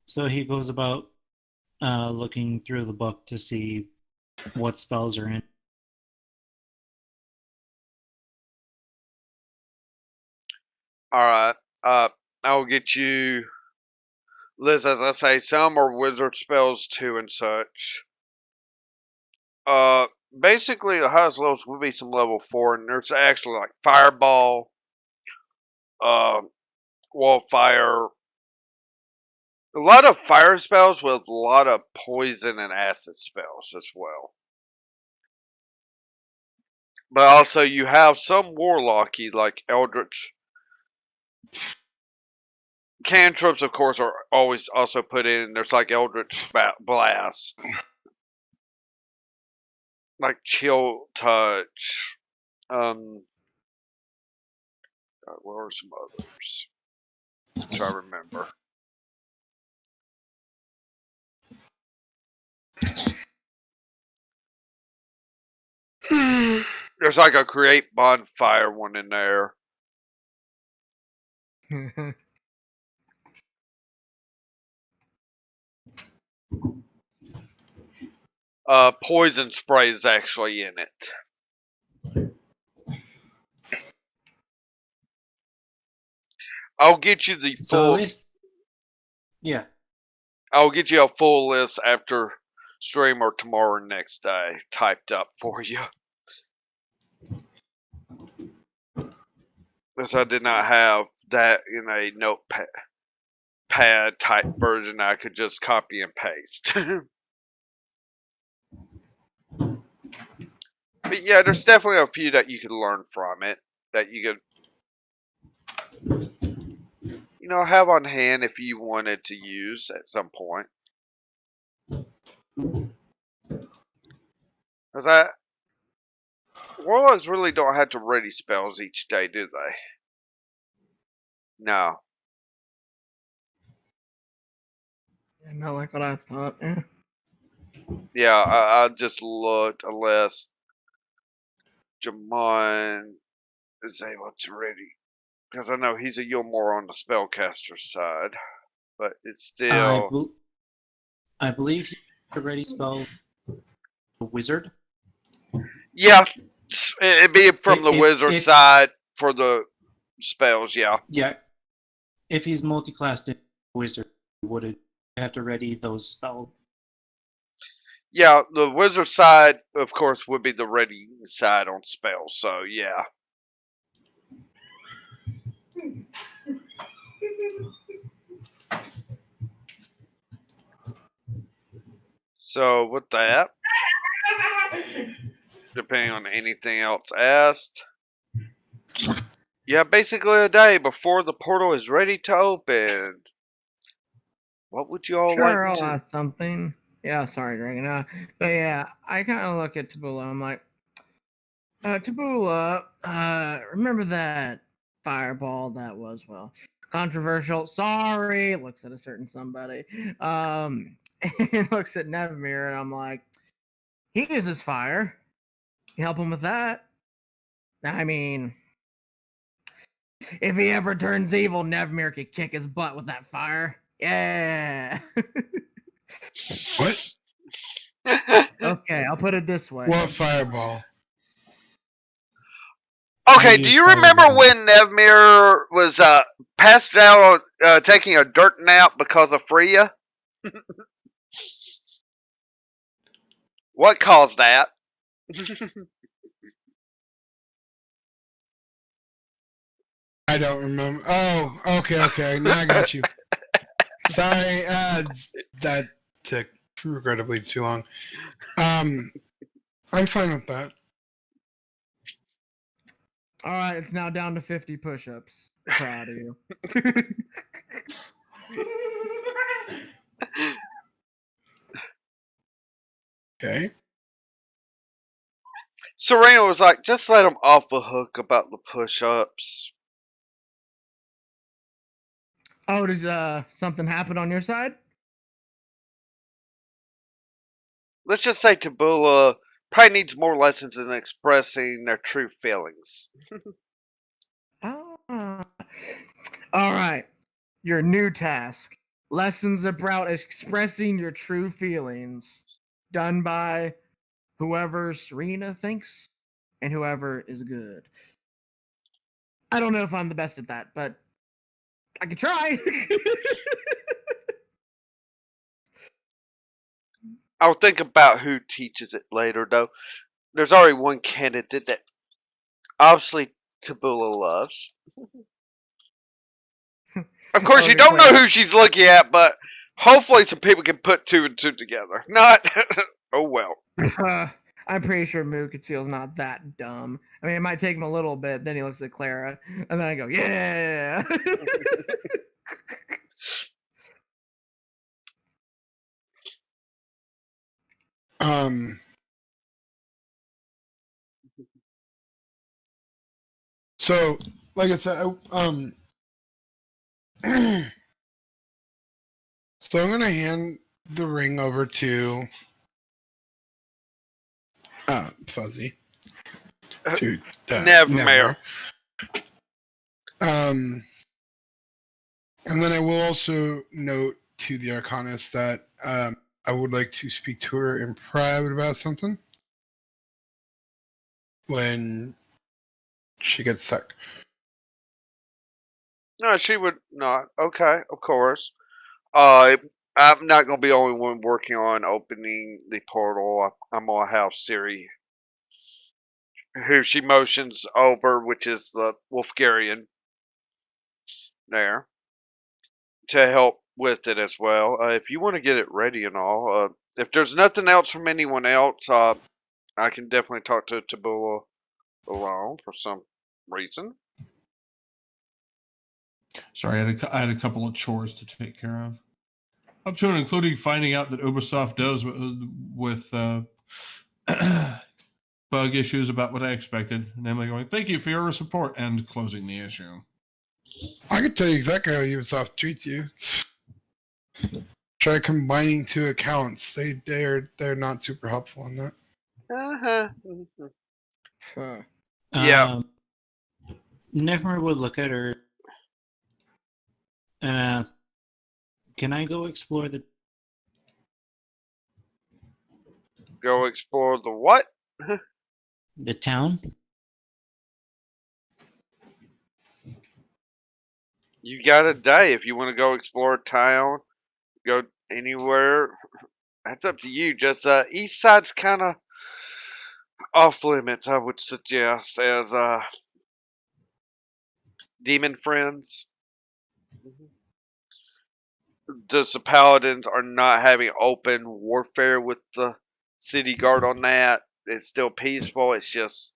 So he goes about looking through the book to see what spells are in. Alright, I'll get you, Liz, as I say, some are wizard spells too and such. Basically the highest levels will be some level 4, and there's actually like Fireball, Wall Fire, A lot of fire spells with a lot of poison and acid spells as well. But also you have some warlocky like Eldritch. Cantrips, of course, are always also put in. There's like Eldritch Blast. Like Chill Touch. What are some others? Try to remember. There's like a create bonfire one in there. Poison spray is actually in it. I'll get you the So at full. least, yeah. I'll get you a full list after stream or tomorrow or next day, typed up for you. Because I did not have that in a notepad type version. I could just copy and paste. But yeah, there's definitely a few that you could learn from it that you could, have on hand if you wanted to use at some point. Because warlocks really don't have to ready spells each day, do they? No. Not like what I thought. Eh. Yeah, I just looked unless Germain is able to ready. Because I know he's a little more on the spellcaster side. But it's still... I believe he already spelled the wizard. Yeah, it'd be from the wizard side for the spells, yeah. Yeah. If he's multi-classed in wizard, would it have to ready those spells? Yeah, the wizard side, of course, would be the ready side on spells, so yeah. So, with that, depending on anything else asked, yeah, basically a day before the portal is ready to open. What would you all Sure, like I'll to... ask something. Yeah, sorry, Dragon. But yeah, I kind of look at Tabula. I'm like, Tabula, remember that fireball that was, well, controversial? Sorry. Looks at a certain somebody. And looks at Nevmir, and I'm like, he uses fire. You help him with that? I mean, if he ever turns evil, Nevmir could kick his butt with that fire. Yeah. What? Okay, I'll put it this way. What fireball? Okay, do you remember when Nevmir was passed out taking a dirt nap because of Freya? What caused that? I don't remember. Oh, okay. Now I got you. Sorry, that took regrettably too long. I'm fine with that. All right, it's now down to 50 push-ups. Proud of you. Okay. Serena was like, just let him off the hook about the push-ups. Oh, does something happen on your side? Let's just say Tabula probably needs more lessons in expressing their true feelings. All right. Your new task. Lessons about expressing your true feelings. Done by whoever Serena thinks and whoever is good. I don't know if I'm the best at that, but I could try. I'll think about who teaches it later, though. There's already one candidate that obviously Tabula loves. Of course, you don't know who she's looking at, but Hopefully, some people can put two and two together. Not. Oh well. I'm pretty sure Muqatil's not that dumb. I mean, it might take him a little bit. Then he looks at Clara, and then I go, "Yeah." So, like I said, so I'm gonna hand the ring over to Fuzzy. To Nevermore. And then I will also note to the Arcanist that I would like to speak to her in private about something when she gets sick. No, she would not. Okay, of course. I'm not gonna be the only one working on opening the portal. I'm gonna have Siri, who she motions over, which is the Wolfgarian, there, to help with it as well. If you want to get it ready and all, if there's nothing else from anyone else, I can definitely talk to Tabula alone for some reason. Sorry, I had a couple of chores to take care of. Up to and including finding out that Ubisoft does with bug issues about what I expected. Namely going, thank you for your support, and closing the issue. I can tell you exactly how Ubisoft treats you. Try combining two accounts. They're not super helpful on that. Uh-huh. Yeah. Never would look at her and ask, "Can I go explore the?" Go explore the what? The town? You got a day if you want to go explore a town, go anywhere. That's up to you. Just east side's kind of off limits, I would suggest, as demon friends. Just the paladins are not having open warfare with the city guard on that. It's still peaceful. It's just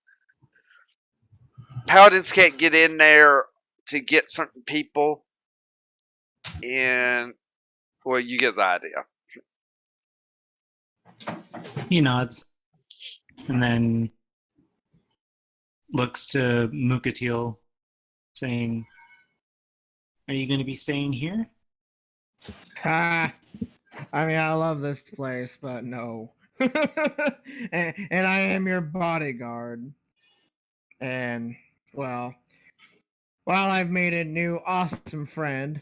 paladins can't get in there to get certain people, and well, you get the idea. He nods and then looks to Muqatil, saying, "Are you going to be staying here?" I mean, I love this place, but no. and I am your bodyguard. And, well, while I've made a new awesome friend,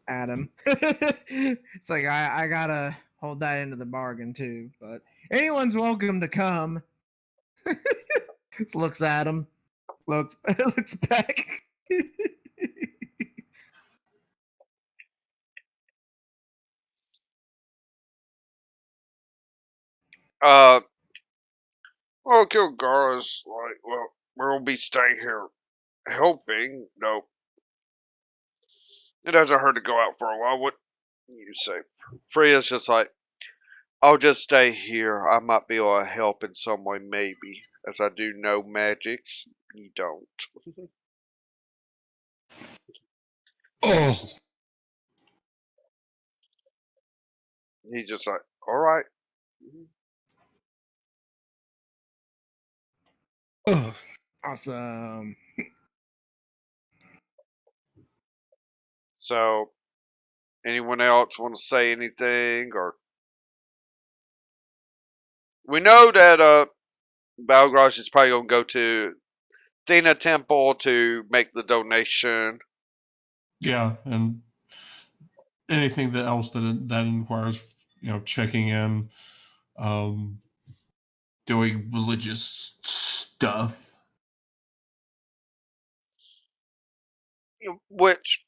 Adam, it's like I gotta hold that into the bargain, too. But anyone's welcome to come. Looks at him, looks back. Well, Kilgara's like, well, we'll be staying here helping. No, it doesn't hurt to go out for a while. What you say? Freya's just like, I'll just stay here. I might be able to help in some way, maybe, as I do know magics. You don't. Oh, He's just like, all right. oh. Awesome. So, anyone else want to say anything, or we know that Balgrosh is probably gonna go to Athena Temple to make the donation. Yeah, and anything that else that inquires, checking in, doing religious stuff. Which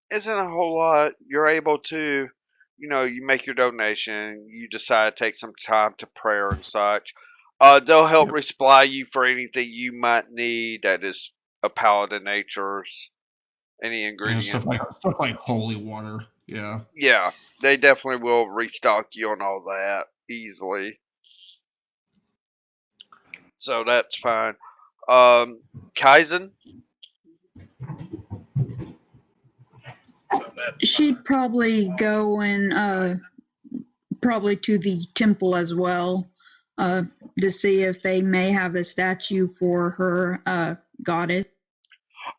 isn't a whole lot. You're able to, you make your donation. You decide to take some time to prayer and such. They'll help Yep. supply you for anything you might need that is a paladin nature's. Any And stuff ingredient. like holy water. Yeah. Yeah, they definitely will restock you on all that easily. So that's fine. Kaizen? She'd probably go and probably to the temple as well, to see if they may have a statue for her goddess.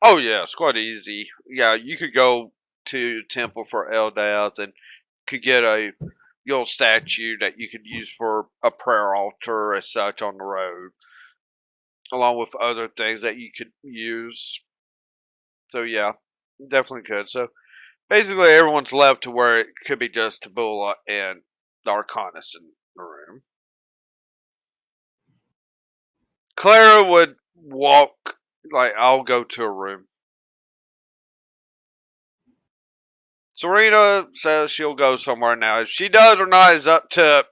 Oh yeah, it's quite easy. Yeah, you could go to temple for Eldaz and could get a little statue that you could use for a prayer altar as such on the road, along with other things that you could use. So yeah, definitely could. So basically, everyone's left to where it could be just Tabula and the Arcanist in the room. Clara would walk, like, I'll go to a room. Serena says she'll go somewhere now. If she does or not is up to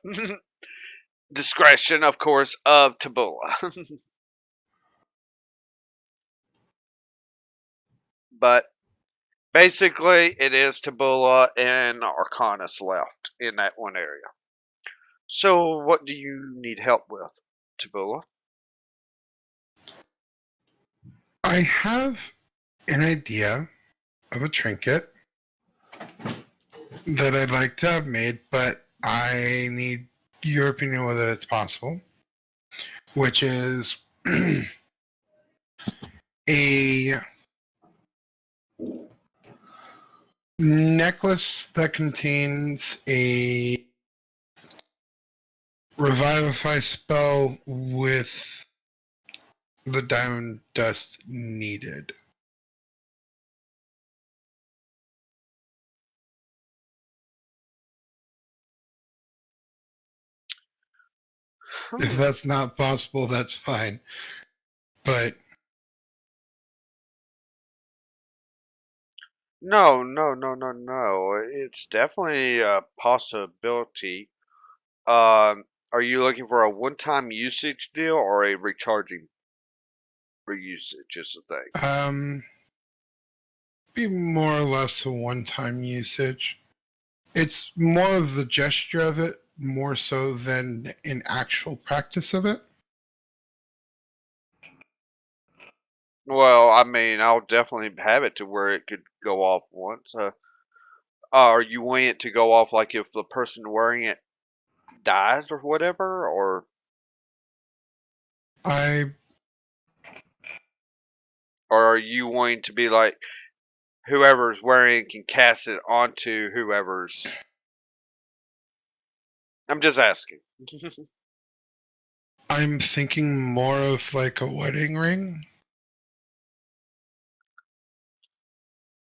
discretion, of course, of Tabula. But basically, it is Tabula and Arcanus left in that one area. So, what do you need help with, Tabula? I have an idea of a trinket that I'd like to have made, but I need your opinion whether it's possible, which is a necklace that contains a revivify spell with the diamond dust needed. If that's not possible, that's fine. But No, no, no, no, no. It's definitely a possibility. Are you looking for a one-time usage deal or a recharging for usage? Is the thing. be more or less a one-time usage. It's more of the gesture of it, more so than an actual practice of it. Well, I mean, I'll definitely have it to where it could go off once. Are you wanting it to go off like if the person wearing it dies or whatever, or I are you wanting to be like whoever's wearing it can cast it onto whoever's? I'm just asking. I'm thinking more of like a wedding ring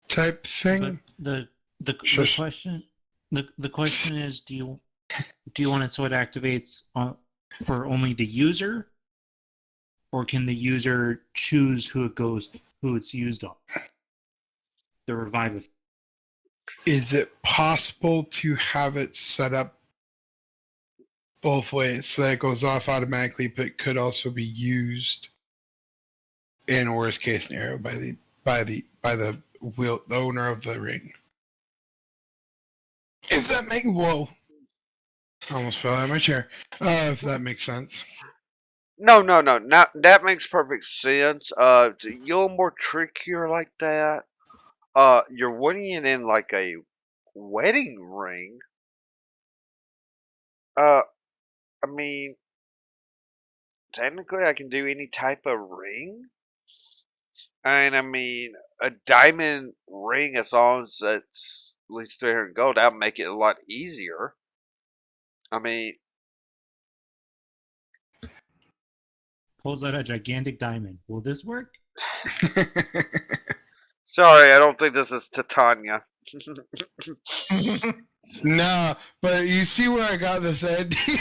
type But thing. the Shush. question is, do you want it so it activates for only the user, or can the user choose who it's used on? The revive. Is it possible to have it set up both ways so that it goes off automatically, but could also be used in a worst case scenario by the the owner of the ring? If that makes I almost fell out of my chair. If that makes sense. No, no, no. Now that makes perfect sense. You're more trickier like that. You're wanting it in like a wedding ring. Uh, I mean, technically, I can do any type of ring. And I mean, a diamond ring, as long as it's at least 300 gold, that'll make it a lot easier. I mean, Pulls out a gigantic diamond. Will this work? sorry, I don't think this is Titania. No, but you see where I got this idea?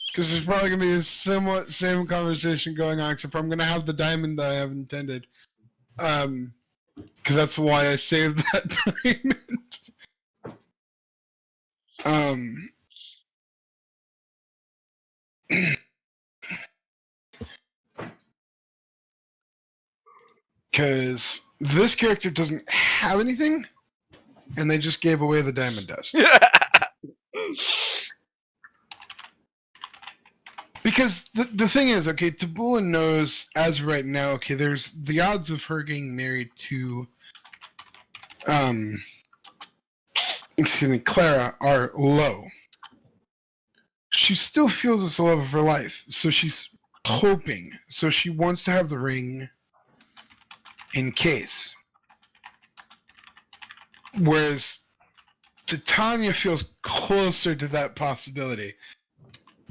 Because there's probably going to be a somewhat same conversation going on, except for I'm going to have the diamond that I have intended. Because that's why I saved that diamond. Because This character doesn't have anything, and they just gave away the diamond dust. Because the thing is, okay, Tabula knows as of right now, okay, there's the odds of her getting married to excuse me, Clara are low. She still feels it's the love of her life, so she's hoping. So she wants to have the ring in case. Whereas Titania feels closer to that possibility.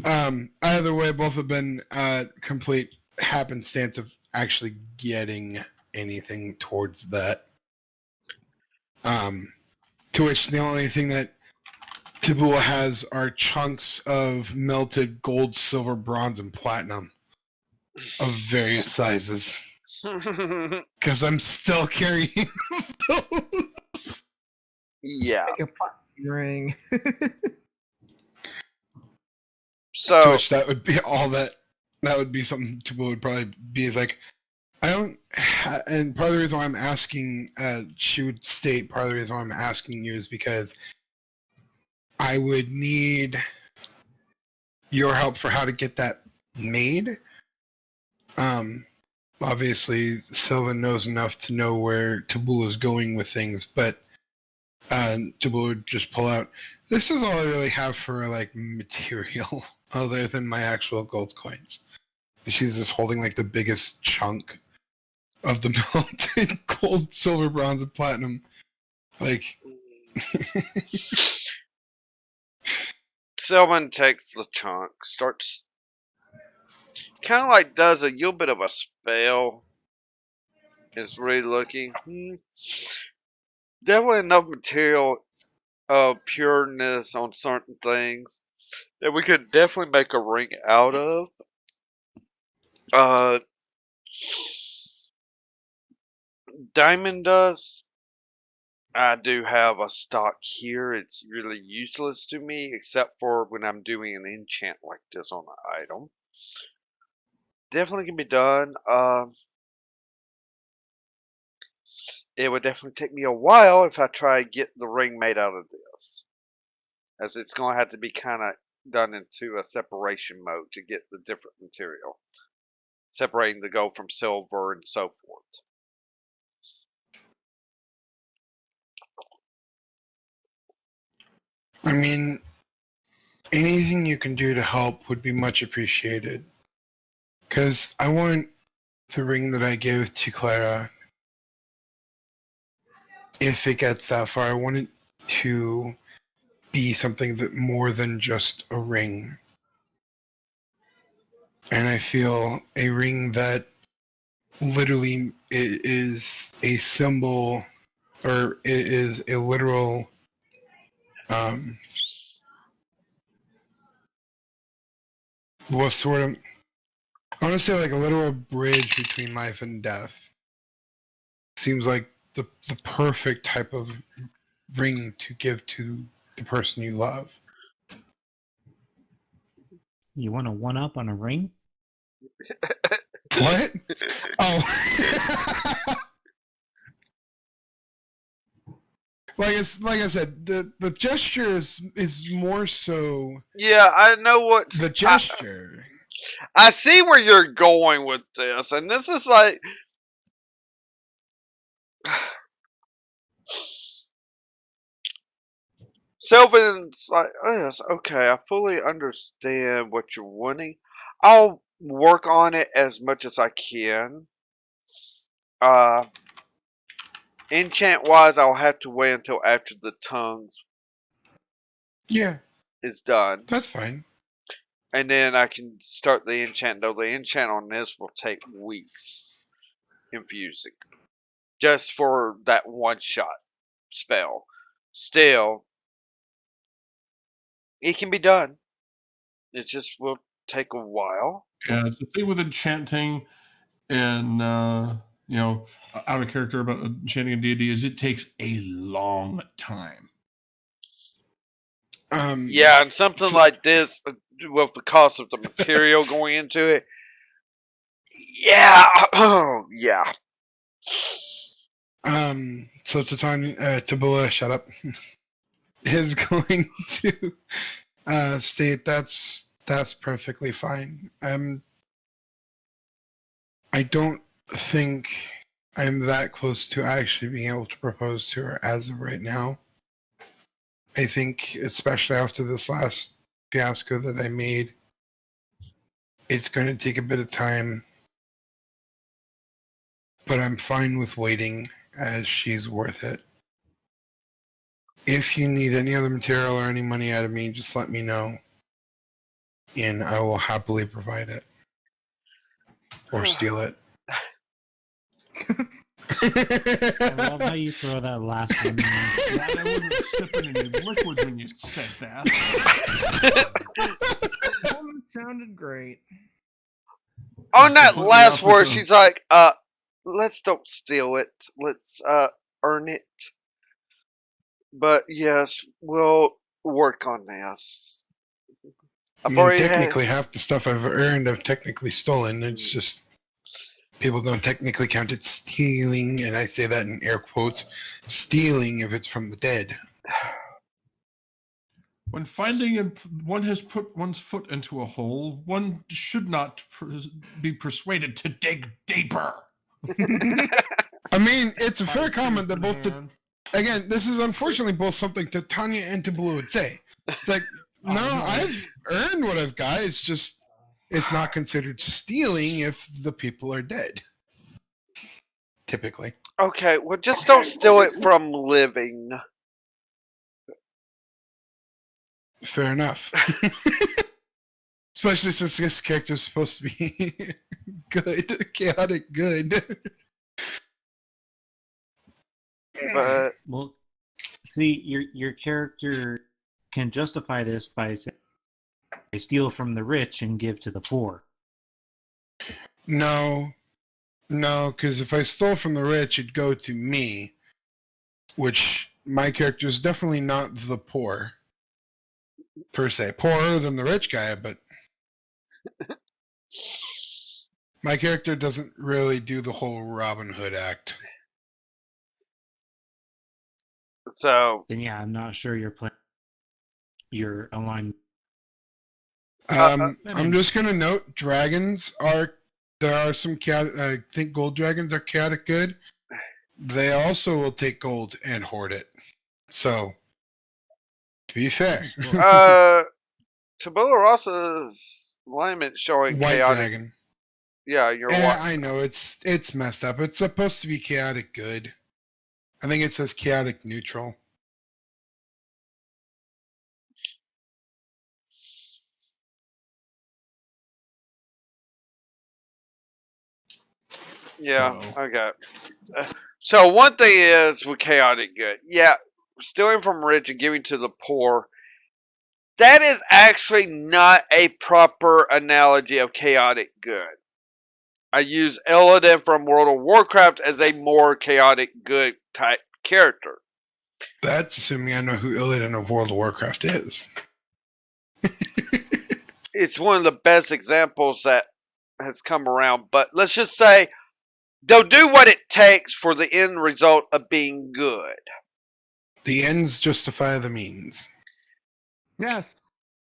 Either way, both have been complete happenstance of actually getting anything towards that. To which the only thing that Tabula has are chunks of melted gold, silver, bronze, and platinum of various sizes. Because I'm still carrying those. Yeah. Like a fucking ring. To So which that would be all that would be something Tabula would probably be like, I don't, and part of the reason why I'm asking, she would state part of the reason why I'm asking you is because I would need your help for how to get that made. Obviously, Sylvan knows enough to know where Tabula is going with things, but Tabula would just pull out, this is all I really have for, like, material, other than my actual gold coins. She's just holding, like, the biggest chunk of the melted gold, silver, bronze, and platinum. Like, Selman takes the chunk, starts kind of like does a little bit of a spell. Is really looking. Definitely enough material of pureness on certain things that we could definitely make a ring out of. Diamond dust. I do have a stock here. It's really useless to me, except for when I'm doing an enchant like this on an item. Definitely can be done. It would definitely take me a while if I try to get the ring made out of this, as it's going to have to be kind of done into a separation mode to get the different material, separating the gold from silver and so forth. I mean, anything you can do to help would be much appreciated. Because I want the ring that I give to Clara, if it gets that far, I want it to be something that more than just a ring. And I feel a ring that literally is a symbol, or it is a literal what's sort of, I want to say like a literal bridge between life and death. Seems like the perfect type of ring to give to the person you love. You want a one up on a ring? What? Oh. like I said, the gesture is more so Yeah, I know what the gesture. I see where you're going with this, and this is like Sylvan's like, oh yes, okay, I fully understand what you're wanting. I'll work on it as much as I can. Enchant wise, I'll have to wait until after the tongues Yeah, is done, that's fine. and then I can start the enchant. Though the enchant on this will take weeks infusing, just for that one shot spell. Still, it can be done. It just will take a while. Yeah, it's the thing with enchanting and out of character about enchanting a deity is it takes a long time. Yeah, and something like this, with the cost of the material going into it, yeah, yeah. So Tabula, shut up, is going to state that's perfectly fine. I don't think I'm that close to actually being able to propose to her as of right now. I think, especially after this last fiasco that I made, it's going to take a bit of time. But I'm fine with waiting, as she's worth it. If you need any other material or any money out of me, just let me know, and I will happily provide it. Or steal it. I love how you throw that last one in there. Glad I wasn't sipping any liquid when you said that. That sounded great. On that Completely last word, opposite. she's like, let's don't steal it. Let's earn it. But yes, we'll work on this. I I've mean, already had, technically, half the stuff I've earned, I've technically stolen. It's just people don't technically count it stealing, and I say that in air quotes, stealing if it's from the dead. When one has put one's foot into a hole, one should not be persuaded to dig deeper. I mean, it's a fair comment that both hand. again, this is unfortunately both something that Tanya and Tabula would say. It's like, Oh, no, no. I've earned what I've got. It's just, it's not considered stealing if the people are dead. Typically. okay, well, just don't steal it from living. Fair enough. Especially since this character is supposed to be good, chaotic good. But Well, see, your character can justify this by saying, I steal from the rich and give to the poor. No, because if I stole from the rich, it'd go to me, which my character is definitely not the poor, per se. Poorer than the rich guy, but my character doesn't really do the whole Robin Hood act. so, Then yeah, I'm not sure you're aligned. I'm just gonna note, there are some I think gold dragons are chaotic good. They also will take gold and hoard it. So, to be fair, Tabula Rasa's alignment showing white chaotic. dragon. Yeah, you're I know it's messed up. It's supposed to be chaotic good. I think it says chaotic neutral. Yeah, So- okay. So one thing is with chaotic good. Yeah, stealing from rich and giving to the poor. That is actually not a proper analogy of chaotic good. I use Illidan from World of Warcraft as a more chaotic good type character. That's assuming I know who Illidan of World of Warcraft is. It's one of the best examples that has come around. But let's just say they'll do what it takes for the end result of being good. The ends justify the means. Yes.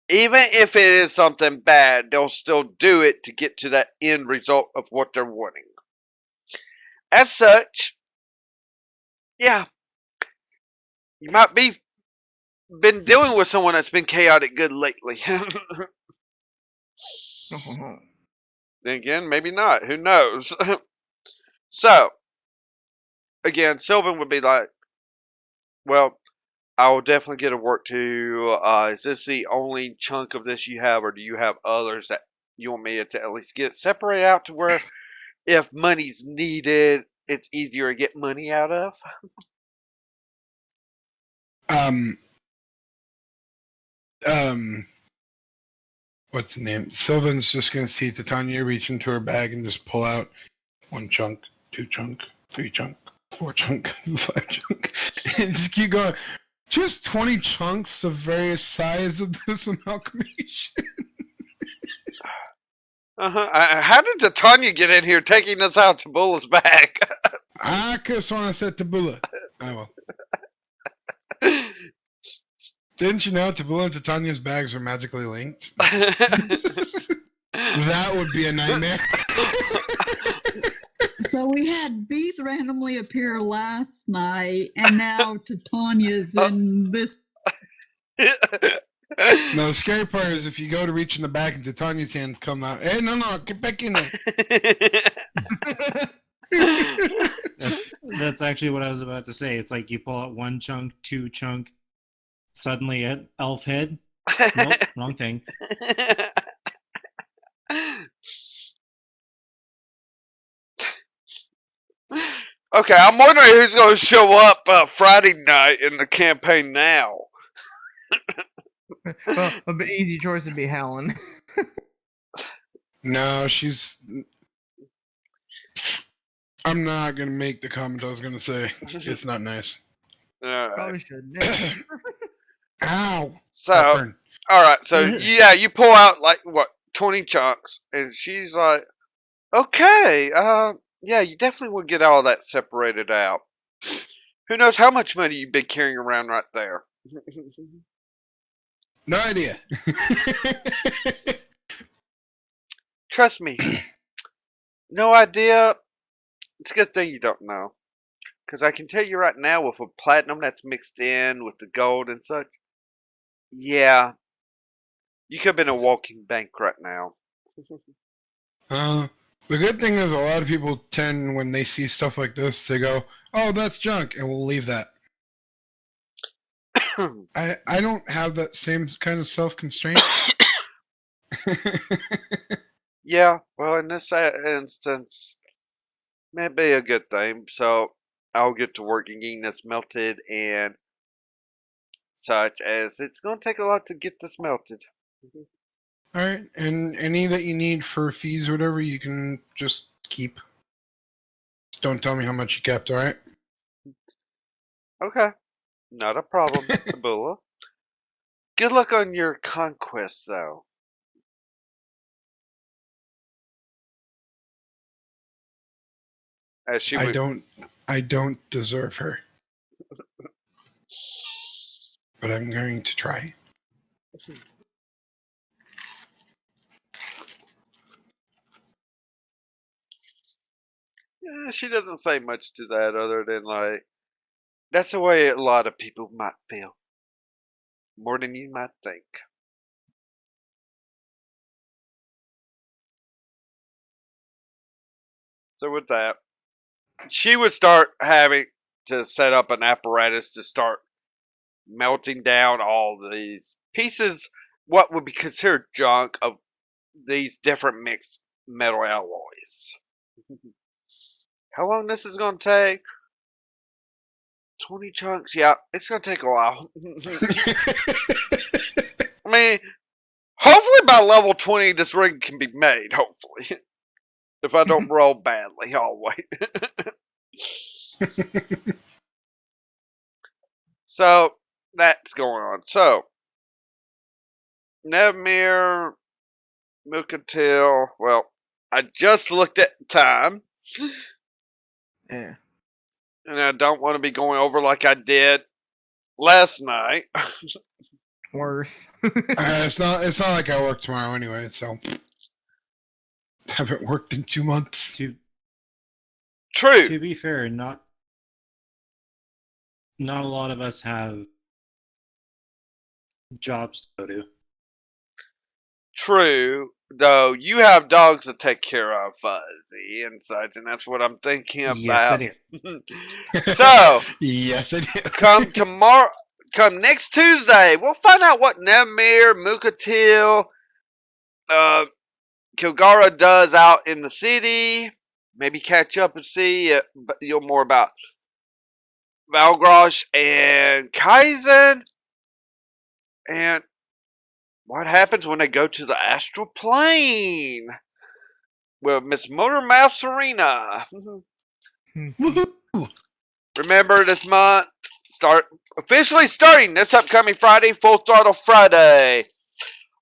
Even if it is something bad, they'll still do it to get to that end result of what they're wanting. As such, yeah, you might be been dealing with someone that's been chaotic good lately. Then again, maybe not. Who knows? So, again, Sylvan would be like, well, I will definitely get to work too. Is this the only chunk of this you have, or do you have others that you want me to at least get separated out to where if money's needed, it's easier to get money out of? What's the name? Sylvan's just gonna see Titania reach into her bag and just pull out 1 chunk, 2 chunk, 3 chunk, 4 chunk, 5 chunk, and just keep going. Just 20 chunks of various size of this amalgamation. How did Titania get in here taking us out to Bulla's bag? I just want to set Tabula. I will. Didn't you know Tabula and Titania's bags are magically linked? That would be a nightmare. So we had Beeth randomly appear last night, and now Titania's in this. No, the scary part is if you go to reach in the back and Titania's hands come out. Hey, no, get back in there. That's actually what I was about to say. It's like you pull out one chunk, two chunk, suddenly an elf head. Nope, wrong thing. Okay, I'm wondering who's going to show up Friday night in the campaign now. Well, a bit easy choice would be Helen. No, she's. I'm not going to make the comment I was going to say. It's not nice. Probably should. Yeah. Ow. So, Heartburn. alright, so yeah, you pull out like, what, 20 chunks, and she's like, okay, yeah, you definitely would get all that separated out. Who knows how much money you've been carrying around right there? No idea. Trust me. No idea. It's a good thing you don't know. Because I can tell you right now, with a platinum that's mixed in with the gold and such, yeah, you could have been a walking bank right now. The good thing is a lot of people tend, when they see stuff like this, they go, oh, that's junk, and we'll leave that. I don't have that same kind of self-constraint. Yeah, well, in this instance, may be a good thing. So I'll get to work and getting this melted and such, as it's going to take a lot to get this melted. All right, and any that you need for fees or whatever, you can just keep. Don't tell me how much you kept, all right? Okay, not a problem, Tabula. Good luck on your conquest, though. As she would, I don't deserve her. But I'm going to try. she doesn't say much to that other than like, that's the way a lot of people might feel. More than you might think. So with that, she would start having to set up an apparatus to start melting down all these pieces, what would be considered junk, of these different mixed metal alloys. How long this is going to take? 20 chunks? Yeah, it's going to take a while. I mean, hopefully by level 20 this ring can be made, hopefully. If I don't roll badly, I'll wait. So, that's going on. So, Nevmir, Muqatil, well, I just looked at the time. Yeah. And I don't want to be going over like I did last night. Worth. It's not like I work tomorrow anyway, so haven't worked in 2 months. True. To be fair, not a lot of us have jobs to go to. True. Though you have dogs to take care of, Fuzzy, and such, and that's what I'm thinking about. Yes, I do. So, Yes, I do. come next Tuesday, we'll find out what Nevmir, Muqatil, Kilgara does out in the city. Maybe catch up and see more about Valgrosh and Kaizen. And what happens when they go to the astral plane with Miss Motormouth Serena. Woohoo! Remember this month, officially starting this upcoming Friday, Full Throttle Friday.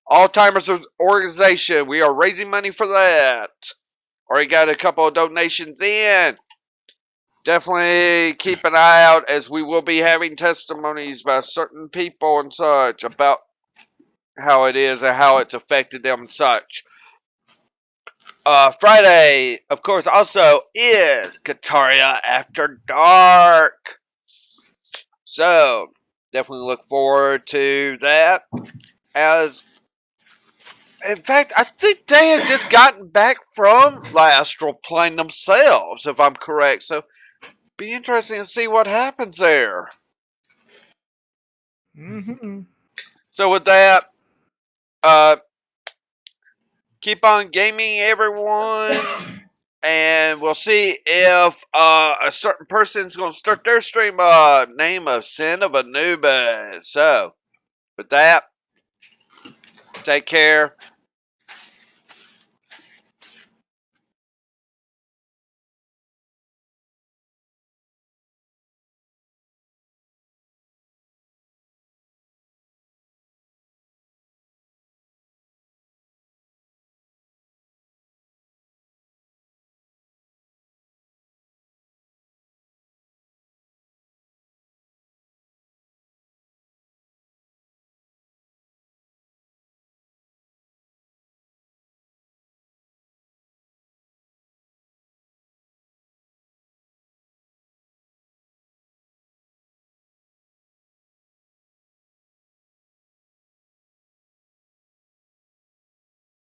Alzheimer's organization. We are raising money for that. Already got a couple of donations in. definitely keep an eye out, as we will be having testimonies by certain people and such about how it is and how it's affected them and such. Friday, of course, also is Kaataria After Dark. So, definitely look forward to that. As, in fact, I think they had just gotten back from the astral plane themselves, if I'm correct. So, be interesting to see what happens there. Mm-hmm. So, with that, keep on gaming, everyone. And we'll see if a certain person's going to start their stream name of Sin of Anubis. So, with that, take care.